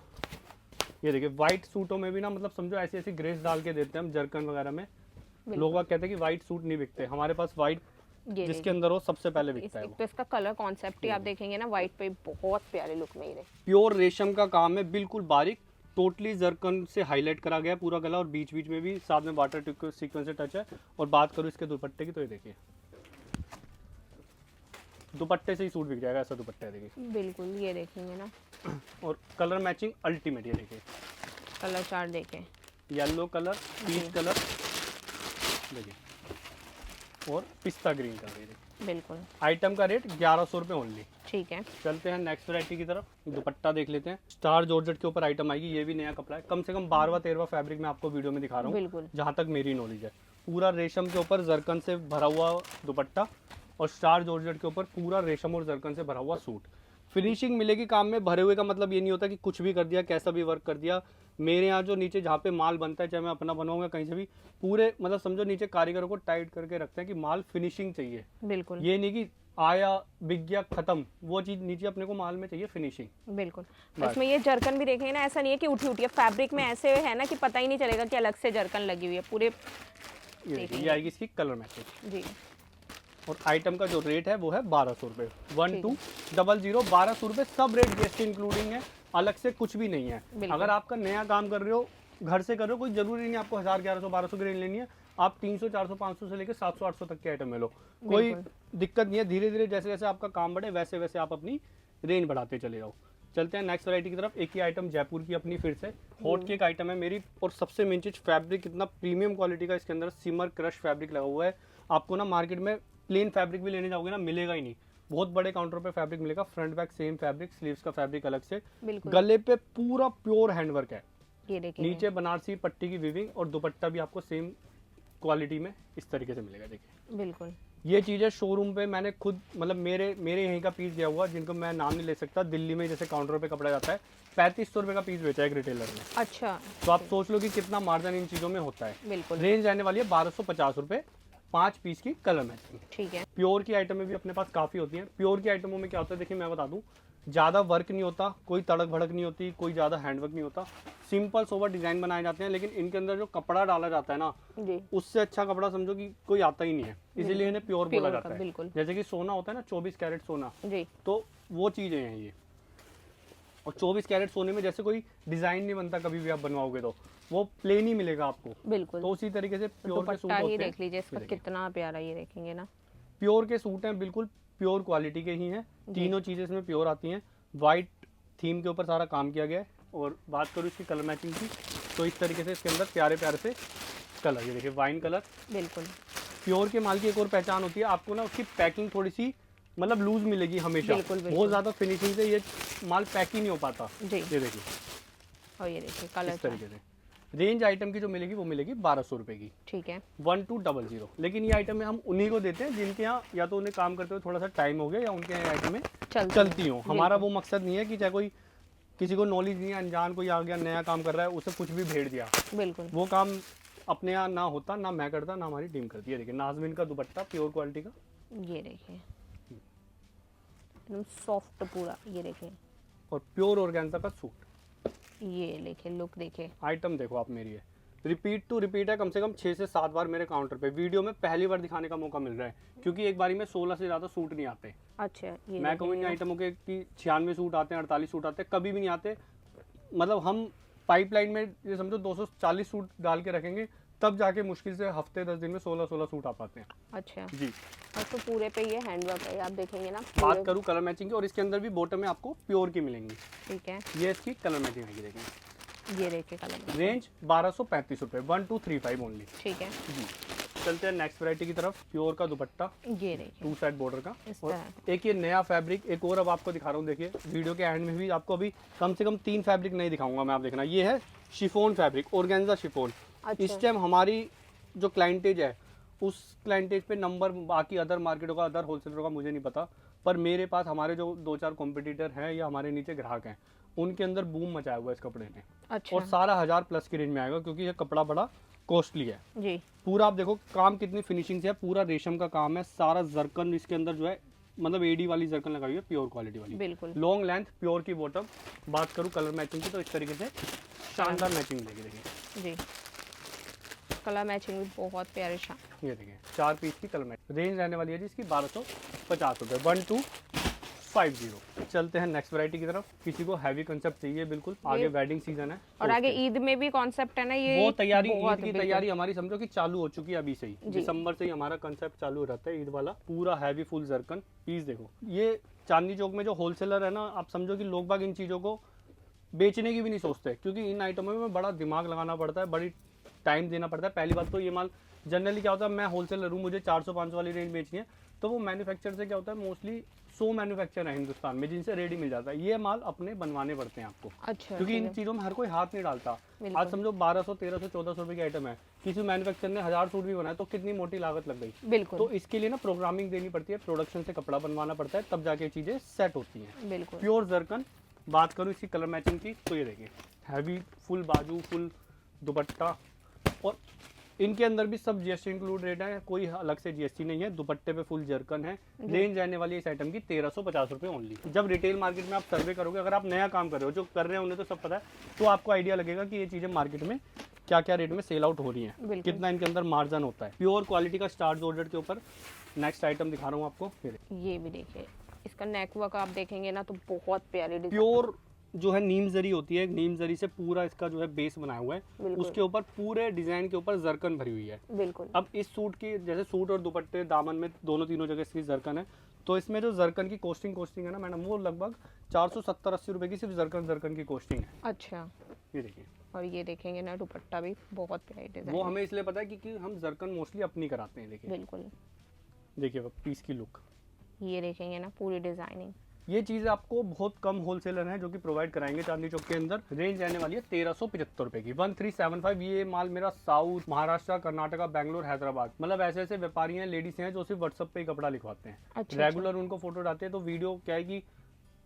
ये देखिए व्हाइट सूटों में भी ना मतलब समझो ऐसी ऐसी ग्रेस डाल के देते हैं हम जरकन वगैरह में। लोग कहते हैं कि व्हाइट सूट नहीं बिकते, हमारे पास व्हाइट जिसके अंदर हो सबसे पहले बिकता है। तो इसका कलर कॉन्सेप्ट ही आप देखेंगे ना, व्हाइट पे बहुत प्यारे लुक में ही रहे। प्योर रेशम का काम है, बिल्कुल बारीक, टोटली जरकन से हाईलाइट करा गया है पूरा गला, और बीच बीच में भी साथ में वाटर सीक्वेंस से टच है। और बात करूँ इसके दुपट्टे की, तो ये देखिए दुपट्टे से ही सूट बिक जाएगा, ऐसा दुपट्टा है देखिए। बिल्कुल, ये देखेंगे ना, और कलर मैचिंग अल्टीमेट, ये देखिए कलर चार्ट देखें, येलो कलर, पीच कलर देखिए, और पिस्ता ग्रीन कलर, ये देखिए। बिल्कुल आइटम का रेट 1100 रुपये ओनली। ठीक है। चलते हैं नेक्स्ट वैरायटी की तरफ। दुपट्टा देख लेते हैं, स्टार जॉर्जेट के ऊपर आइटम आएगी। ये भी नया कपड़ा है, कम से कम 12वां-13वां फैब्रिक में आपको वीडियो में दिखा रहा हूँ, बिल्कुल जहाँ तक मेरी नॉलेज है। पूरा रेशम के ऊपर जरकन से भरा हुआ दुपट्टा, और स्टार जॉर्जेट के ऊपर पूरा रेशम और जरकन से भरा हुआ सूट। फिनिशिंग मिलेगी काम में, भरे हुए का मतलब ये नहीं होता कि कुछ भी कर दिया, कैसा भी वर्क कर दिया। मेरे यहाँ जो नीचे जहाँ पे माल बनता है, चाहे मैं अपना बनाऊंगा कहीं से भी, पूरे मतलब समझो नीचे कारीगरों को टाइट करके रखते हैं कि माल फिनिशिंग चाहिए। बिल्कुल ये नहीं कि आया बिक गया खत्म, वो चीज नीचे अपने को माल में चाहिए फिनिशिंग। बिल्कुल। बस। इसमें ये जरकन भी देखेंगे ना, ऐसा नहीं है कि उठी उठी है, फैब्रिक में ऐसे है ना कि पता ही नहीं चलेगा कि अलग से जरकन लगी हुई है पूरे। ये देखिए, ये आएगी इसकी कलर मैचिंग। जी और आइटम का जो रेट है वो है 1200 रुपये। 1200 1200 रुपये, सब रेट जीएसटी इंक्लूडिंग है, अलग से कुछ भी नहीं है। बिल्कुल। अगर आपका नया काम कर रहे हो, घर से कर रहे हो, कोई जरूरी नहीं आपको 1000 1100 1200 की रेंज लेनी है। आप 300 400 500 से लेकर 700 800 तक के आइटम में लो, कोई दिक्कत नहीं है। धीरे धीरे जैसे जैसे आपका काम बढ़े, वैसे वैसे आप अपनी रेंज बढ़ाते चले जाओ। चलते हैं नेक्स्ट वैरायटी की तरफ। एक ही आइटम जयपुर की अपनी फिर से हॉट केक आइटम है मेरी। और सबसे मेन चीज, फैब्रिक इतना प्रीमियम क्वालिटी का इसके अंदर सिमर क्रश फैब्रिक लगा हुआ है। आपको ना मार्केट में प्लेन फैब्रिक भी लेने जाओगे ना, मिलेगा ही नहीं। बहुत बड़े काउंटर पे फैब्रिक मिलेगा, front back same fabric, sleeves का फैब्रिक अलग से, बिल्कुल। गले पे पूरा प्योर हैंडवर्क है, ये देखिए, नीचे बनारसी पट्टी की वीविंग, और दुपट्टा भी आपको सेम क्वालिटी में इस तरीके से मिलेगा। देखिए बिल्कुल ये चीज़ है शोरूम पे, मैंने खुद मतलब मेरे यहीं का पीस दिया हुआ, जिनको मैं नाम नहीं ले सकता, दिल्ली में जैसे काउंटर पे कपड़ा जाता है, 3500 रुपये का पीस बेचा है एक रिटेलर ने। अच्छा, तो आप सोच लो कि कितना मार्जिन इन चीज़ों में होता है। बिल्कुल रेंज रहने वाली है 1250 रुपये, 5 पीस की कलर मैचिंग। ठीक है। प्योर की आइटमें भी अपने पास काफ़ी होती हैं। प्योर की आइटमों में क्या होता है, देखिए मैं बता दूं, ज़्यादा वर्क नहीं होता, कोई तड़क भड़क नहीं होती, कोई ज़्यादा हैंडवर्क नहीं होता, सिंपल सोबर डिज़ाइन बनाए जाते हैं। लेकिन इनके अंदर जो कपड़ा डाला जाता है ना, जी उससे अच्छा कपड़ा समझो कि कोई आता ही नहीं है, इसीलिए इन्हें प्योर बोला प्योर जाता का, है। बिल्कुल। जैसे कि सोना होता है ना, 24 कैरेट सोना, जी तो वो चीज़ें हैं ये। और 24 कैरेट सोने में जैसे कोई डिज़ाइन नहीं बनता, कभी भी आप बनवाओगे तो वो प्लेन ही मिलेगा आपको। बिल्कुल। तो उसी तरीके से प्योर के सूट दुपट्टा ही होते हैं। देख लीजिए इसका, ये देखिए। कितना प्यारा, ये देखेंगे ना। प्योर के सूट हैं, बिल्कुल प्योर क्वालिटी के ही हैं। तीनों चीज़ें इसमें प्योर आती हैं। वाइट थीम के ऊपर सारा काम किया गया है। और बात करूँ इसकी कलर मैचिंग की, तो इस तरीके से इसके अंदर प्यारे प्यारे से कलर, ये देखिए वाइन कलर। बिल्कुल प्योर के माल की एक और पहचान होती है, आपको ना उसकी पैकिंग थोड़ी सी मतलब लूज मिलेगी हमेशा। बिल्कुल, बिल्कुल। बहुत ज़्यादा फिनिशिंग से ये माल पैक ही नहीं हो पाता। जी। ये देखिए और ये देखिए कलर इस तरीके से। रेंज आइटम की जो मिलेगी वो मिलेगी 1200 रुपये की, ठीक है। 1200। लेकिन ये आइटम में हम उन्हीं को देते हैं जिनके यहाँ या तो उन्हें काम करते हुए थोड़ा सा टाइम हो गया, या उनके यहाँ आइटम में चलती हो। हमारा वो मकसद नहीं है कि चाहे कोई किसी को नॉलेज नहीं है, अनजान कोई आ गया नया काम कर रहा है, उसे कुछ भी भेड़ दिया, बिल्कुल वो काम अपने यहाँ ना होता, ना मैं करता, ना हमारी टीम करती है। देखिए नाजमीन का दुपट्टा प्योर क्वालिटी का, ये देखिए एकदम सॉफ्ट पूरा, ये देखिए। और प्योर ऑर्गेन्जा का सूट। ये देखिए लुक देखिए, आइटम देखो आप मेरी है, रिपीट टू रिपीट है, कम से कम 6 से 7 बार मेरे काउंटर पे वीडियो में पहली बार दिखाने का मौका मिल रहा है, क्योंकि एक बारी में 16 से ज़्यादा सूट नहीं आते। अच्छा ये मैं कहूँ इन आइटमों के कि 96 सूट आते हैं, 48 सूट आते हैं, कभी भी नहीं आते। मतलब हम पाइपलाइन में ये समझो 240 सूट डाल के रखेंगे, तब जाके मुश्किल से हफ्ते 10 दिन में 16 सूट आ पाते हैं। अच्छा, जी। और तो पूरे पे ये हैंडवर्क है, आप देखेंगे ना। बात करूँ कलर मैचिंग की, और इसके अंदर भी बॉटम में आपको प्योर की मिलेंगी। ठीक है, ये इसकी कलर मैचिंग आएगी, देखेंगे। ये देखिए कलर, रेंज 1235 रुपये, 1235 ओनली। ठीक है। जी। चलते हैं नेक्स्ट वैरायटी की तरफ। प्योर का दुपट्टा, ये देखिए 2 साइड बॉर्डर का, इस और तरह। एक ये नया फैब्रिक, एक और अब आपको दिखा रहा हूँ। देखिए वीडियो के एंड में भी आपको अभी कम से कम 3 फैब्रिक नहीं दिखाऊंगा मैं, आप देखना। ये है शिफॉन फैब्रिक, ऑर्गेन्जा शिफॉन। अच्छा। इस टाइम हमारी जो क्लाइंटेज है, उस क्लाइंटेज पे नंबर बाकी अदर मार्केटों का, अदर होलसेलरों का मुझे नहीं पता, पर मेरे पास हमारे जो 2-4 कॉम्पिटिटर हैं या हमारे नीचे ग्राहक हैं, उनके अंदर बूम मचाया हुआ है इस कपड़े ने। अच्छा और सारा 1000 प्लस की रेंज में आएगा, क्योंकि ये कपड़ा बड़ा कॉस्टली है। जी, पूरा आप देखो काम कितनी फिनिशिंग से है, पूरा रेशम का काम है, सारा जरकन इसके अंदर जो है, मतलब एडी वाली जरकन लगाई हुई है, प्योर क्वालिटी वाली, बिल्कुल। लॉन्ग लेंथ, प्योर की बॉटम। बात करूँ कलर मैचिंग की, तो इस तरीके से शानदार मैचिंग देगी। देखिए जी, कलर मैचिंग भी बहुत प्यारे ये देखिए 4 पीस की कलर मैचिंग। रेंज रहने वाली है जी इसकी 1250 रुपये, 1250। चलते हैं नेक्स्ट वैरायटी की तरफ। किसी को हैवी कंसेप्ट चाहिए, बिल्कुल आगे वेडिंग सीजन है और आगे ईद में भी कॉन्सेप्ट है ना, ये वो तैयारी, बहुत ईद की तैयारी हमारी समझो कि चालू हो चुकी है अभी से ही। दिसंबर से ही हमारा कंसेप्ट चालू रहता है ईद वाला। पूरा हैवी फुल जरकन पीस देखो। ये चांदनी चौक में जो होलसेलर है ना, आप समझो कि लोग बाग इन चीजों को बेचने की भी नहीं सोचते, क्योंकि इन आइटमों में बड़ा दिमाग लगाना पड़ता है, बड़ी टाइम देना पड़ता है। पहली बात तो ये माल जनरली क्या होता है, मैं होलसेलर हूँ, मुझे 400-500 वाली रेंज बेचनी है, तो वो मैन्युफैक्चर से क्या होता है, मोस्टली 100 मैन्युफैक्चर है हिंदुस्तान में जिनसे रेडी मिल जाता है। ये माल अपने बनवाने पड़ते हैं आपको। अच्छा, क्योंकि इन चीज़ों में हर कोई हाथ नहीं डालता। आज समझो 1200, 1300, 1400 रुपए की आइटम है, किसी मैन्युफैक्चर ने 1000 सूट भी बनाया तो कितनी मोटी लागत लग गई। बिल्कुल। तो इसके लिए ना प्रोग्रामिंग देनी पड़ती है, प्रोडक्शन से कपड़ा बनवाना पड़ता है, तब जाके चीज़ें सेट होती हैं। बिल्कुल। Pure zircon. बात करूँ इसकी कलर मैचिंग की, तो ये देखिए हैवी फुल बाजू, फुल दुपट्टा, और इनके अंदर भी सब जीएसटी इंक्लूड रेट है, कोई अलग से जीएसटी नहीं है। दुपट्टे पे फुल जरकन है। रेंज आने वाली है इस आइटम की 1350 रुपए ओनली। जब रिटेल मार्केट में आप सर्वे करोगे, अगर आप नया काम कर रहे हो, जो कर रहे हैं उन्हें तो सब पता है, तो आपको आइडिया लगेगा कि ये चीजें मार्केट में क्या क्या रेट में सेल आउट हो रही है, कितना इनके अंदर मार्जिन होता है। प्योर क्वालिटी का स्टार जॉर्जेट के ऊपर नेक्स्ट आइटम दिखा रहा हूँ आपको। ये भी देखिए, इसका नेक वर्क आप देखेंगे ना तो बहुत प्यारी डिजाइन। प्योर जो है नीम जरी होती है, नीम जरी से पूरा इसका जो है बेस बनाया हुआ है, उसके ऊपर पूरे डिजाइन के ऊपर जरकन भरी हुई है। बिल्कुल। अब इस सूट की, जैसे सूट और दुपट्टे दामन में दोनों तीनों जगह इसकी जरकन है, तो इसमें जो जरकन की कॉस्टिंग है ना मैडम, वो लगभग 470-80 रुपए की सिर्फ जरकन की कॉस्टिंग है। अच्छा, ये देखिए। और ये देखेंगे ना दुपट्टा भी बहुत प्यारी डिजाइन। वो हमें इसलिए पता है क्योंकि हम जरकन मोस्टली अपनी कराते हैं। देखिए बिल्कुल, देखिए पीस की लुक। ये देखेंगे ना पूरी डिजाइनिंग। ये चीज़ आपको बहुत कम होलसेलर हैं जो कि प्रोवाइड कराएंगे चांदनी चौक के अंदर। रेंज आने वाली है 1375 रुपए की, 1375। ये माल मेरा साउथ, महाराष्ट्र, कर्नाटका, बैंगलोर, हैदराबाद, मतलब ऐसे ऐसे व्यापारी हैं, लेडीज हैं जो सिर्फ व्हाट्सएप पे ही कपड़ा लिखवाते हैं। अच्छा, रेगुलर उनको फोटो डालते हैं, तो वीडियो क्या है कि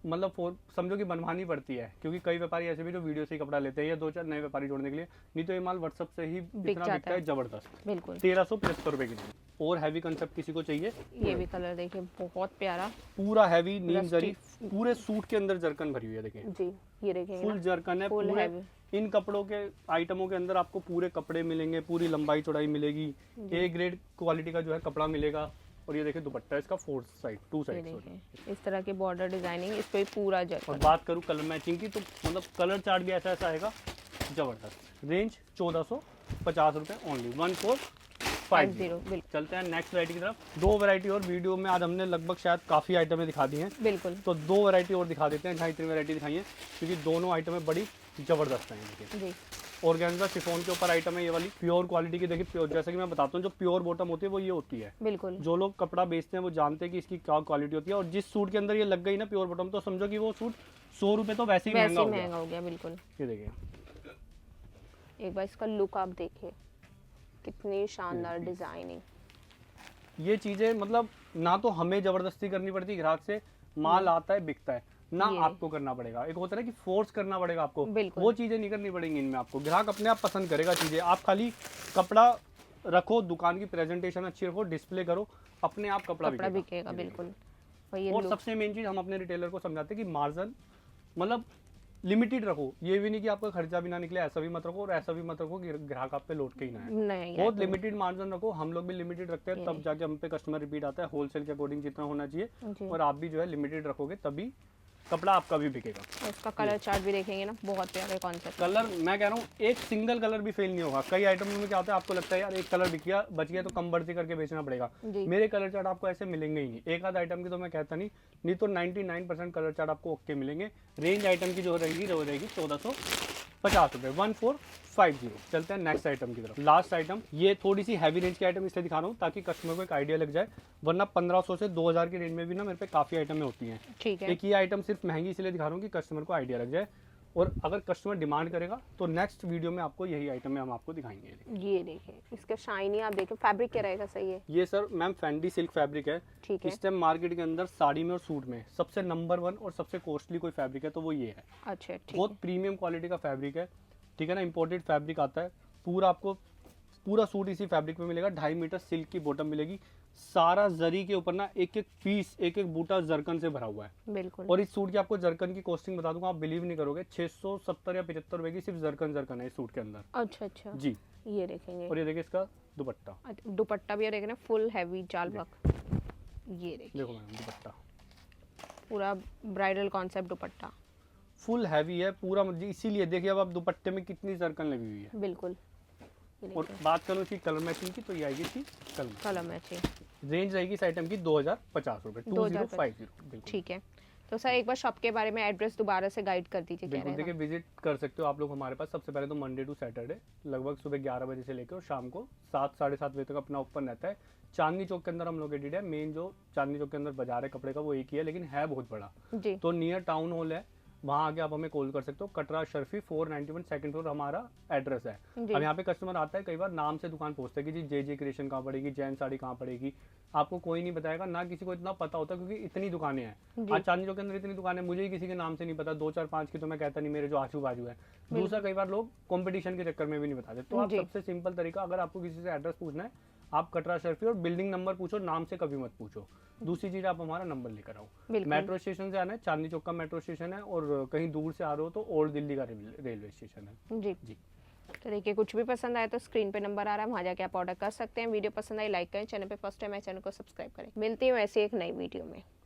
मतलब समझो कि बनवानी पड़ती है, क्योंकि कई व्यापारी ऐसे भी जो वीडियो से ही कपड़ा लेते हैं, या 2-4 नए व्यापारी जोड़ने के लिए, नहीं तो ये माल व्हाट्सएप से ही इतना बिकता है जबरदस्त। बिल्कुल। 1375 रुपए की। और हैवी कंसेप्ट किसी को चाहिए, ये भी कलर देखिए बहुत प्यारा, पूरा हैवी नीम जरी, पूरे सूट के अंदर जरकन भरी हुई है। देखिए जी, ये देखेंगे फुल जरकन है पूरे। इन कपड़ों के आइटमों के अंदर आपको पूरे कपड़े मिलेंगे, पूरी लंबाई चौड़ाई मिलेगी, ए ग्रेड क्वालिटी का जो है कपड़ा मिलेगा। और ये देखिए दुपट्टा इसका 4 साइड 2 साइड इस तरह की बॉर्डर डिजाइनिंग, इस पे पूरा जरकन। और बात करूँ कलर मैचिंग की, तो मतलब कलर चार्ट भी ऐसा आएगा जबरदस्त। रेंज 1450 रुपए ओनली, 1450। चलते हैं नेक्स्ट वैरायटी की तरफ। 2 वैरायटी और वीडियो में आज हमने लगभग शायद काफी आइटमें दिखा दी हैं। बिल्कुल। तो 2 वैरायटी और दिखा देते हैं, 2.5-3 वैरायटी दिखाई है, क्योंकि दोनों आइटमें बड़ी जबरदस्त हैं। जी। ऑर्गेन्जा शिफॉन के ऊपर आइटम है ये वाली, प्योर क्वालिटी की। देखिए प्योर, जैसे कि मैं बताता हूँ, जो प्योर बॉटम होती है वो ये होती है। बिल्कुल। जो लोग कपड़ा बेचते हैं वो जानते हैं कि इसकी क्या क्वालिटी होती है। और जिस सूट के अंदर ये लग गई ना प्योर बॉटम, तो समझो कि वो सूट 100 रुपए तो वैसे ही महंगा हो गया। बिल्कुल। ये देखिए, एक बार इसका लुक आप देखिए, कितनी शानदार डिजाइनिंग। ये चीजें मतलब ना तो हमें जबरदस्ती करनी पड़ती, ग्राहक से माल आता है बिकता है, ना आपको करना पड़ेगा। एक होता है कि फोर्स करना पड़ेगा आपको, वो चीजें नहीं करनी पड़ेंगी इनमें आपको। ग्राहक अपने आप पसंद करेगा चीजें। आप खाली कपड़ा रखो, दुकान की प्रेजेंटेशन अच्छी रखो, डिस्प्ले करो, अपने आप कपड़ा बिकेगा। बिल्कुल। और सबसे मेन चीज हम अपने रिटेलर को समझाते हैं कि मार्जिन मतलब लिमिटेड रखो। ये भी नहीं कि आपका खर्चा भी ना निकले, ऐसा भी मत रखो, और ऐसा भी मत रखो कि ग्राहक आप पे लौट के ही ना है। बहुत लिमिटेड मार्जिन रखो, हम लोग भी लिमिटेड रखते हैं, तब जाके हम पे कस्टमर रिपीट आता है। होलसेल के अकॉर्डिंग जितना होना चाहिए, और आप भी जो है लिमिटेड रखोगे, तभी कपड़ा आपका भी बिकेगा। और उसका कलर चार्ट भी देखेंगे ना, बहुत प्यारे कॉन्सेप्ट। कलर मैं कह रहा हूँ एक सिंगल कलर भी फेल नहीं होगा। कई आइटम में क्या होता है, आपको लगता है यार एक कलर बिक गया, बच गया, तो कम बढ़ती करके बेचना पड़ेगा। मेरे कलर चार्ट आपको ऐसे मिलेंगे ही नहीं। एक आध आइटम की तो मैं कहता नहीं तो 99% कलर चार्ट आपको ओके मिलेंगे। रेंज आइटम की जो रहेगी 1450 रुपए, 1450। चलते हैं नेक्स्ट आइटम की तरफ। लास्ट आइटम, ये थोड़ी सी हैवी रेंज की आइटम इसलिए दिखा रहा हूँ ताकि कस्टमर को एक आइडिया लग जाए, वरना 1500 से 2000 की रेंज में भी ना मेरे पे काफी आइटमें होती हैं। ठीक है। एक ये आइटम सिर्फ महंगी इसलिए दिखा रहा हूँ कि कस्टमर को आइडिया लग जाए, और अगर कस्टमर डिमांड करेगा तो नेक्स्ट वीडियो में आपको यही आइटम में हम आपको दिखाएंगे। ये देखिए, इसका शाइनी आप देखिए, फैब्रिक क्या रहेगा, सही है। ये sir ma'am Fendi silk fabric है। ठीक है। इस टाइम मार्केट के अंदर साड़ी में और सूट में सबसे नंबर 1 और सबसे कॉस्टली कोई फैब्रिक है तो वो ये है। अच्छा, ठीक। बहुत प्रीमियम क्वालिटी का फैब्रिक है, ठीक है ना। इंपोर्टेड फैब्रिक आता है पूरा। आपको पूरा सूट इसी फैब्रिक में मिलेगा। 2.5 मीटर सिल्क की बॉटम मिलेगी। सारा जरी के ऊपर ना एक एक पीस, एक एक बूटा जरकन से भरा हुआ है। बिल्कुल। और इस सूट की आपको जरकन की कॉस्टिंग बता दूंगा, आप बिलीव नहीं करोगे, 670 या 75 रुपए की सिर्फ जरकन है इस सूट के अंदर। अच्छा जी, ये देखेंगे। और ये देखिए इसका दुपट्टा। दुपट्टा भी देखें ना, फुल हैवी जाल वर्क। ये देखिए, देखो मैम दुपट्टा पूरा ब्राइडल कॉन्सेप्ट दुपट्टा, फुल हैवी है पूरा, इसीलिए देखिए अब आप दुपट्टे में कितनी सर्कल लगी हुई है। बिल्कुल। ये और देखिए, बात करूँ इसकी कलर मैचिंग की, तो ये आएगी इसकी कलर कलर मैचिंग। रेंज रहेगी इस आइटम की 2050 रुपये, 2050 बिल्कुल। ठीक है, तो सर एक बार शॉप के बारे में एड्रेस दोबारा से गाइड कर दीजिए। क्या बिल्कुल रहेगा? देखिए, विजिट कर सकते हो आप लोग हमारे पास। सबसे पहले तो मंडे टू सैटरडे लगभग सुबह 11 बजे से लेकर और शाम को 7 साढ़े 7 बजे तक अपना ओपन रहता है। चांदनी चौक के अंदर हम लोकेटेड है। मेन जो चांदनी चौक के अंदर बाजार है कपड़े का वो एक ही है, लेकिन है बहुत बड़ा। जी, तो नियर टाउन हॉल है, वहाँ आके आप हमें कॉल कर सकते हो। कटरा शर्फी 491 सेकंड फ्लोर हमारा एड्रेस है। जी। अब यहाँ पे कस्टमर आता है, कई बार नाम से दुकान पूछता है कि जी जे क्रिएशन कहाँ पड़ेगी, जैन साड़ी कहाँ पड़ेगी। आपको कोई नहीं बताएगा, ना किसी को इतना पता होता, क्योंकि इतनी दुकानें हैं। जी। आज चांदनी चौक के अंदर इतनी दुकानें, मुझे ही किसी के नाम से नहीं पता। 2 4 5 की तो मैं कहता नहीं, मेरे जो आजू बाजू है। दूसरा, कई बार लोग कंपटीशन के चक्कर में भी नहीं बताते। तो आप जी। सबसे सिंपल तरीका, अगर आपको किसी से एड्रेस पूछना है, आप कटरा शर्फी और बिल्डिंग नंबर पूछो, नाम से कभी मत पूछो। दूसरी चीज, आप हमारा नंबर लेकर आओ। बिल्कुल। मेट्रो स्टेशन से आना है, चांदनी चौक का मेट्रो स्टेशन है, और कहीं दूर से आ रहे हो तो ओल्ड दिल्ली का रेलवे स्टेशन है। जी। जी। तो देखिए, कुछ भी पसंद आए तो स्क्रीन पे नंबर आ रहा है, वहाँ जाके आप ऑर्डर कर सकते हैं। वीडियो पसंद आई लाइक करें, चैनल पे फर्स्ट टाइम है चैनल को सब्सक्राइब करें। मिलती हूँ ऐसी एक नई वीडियो में।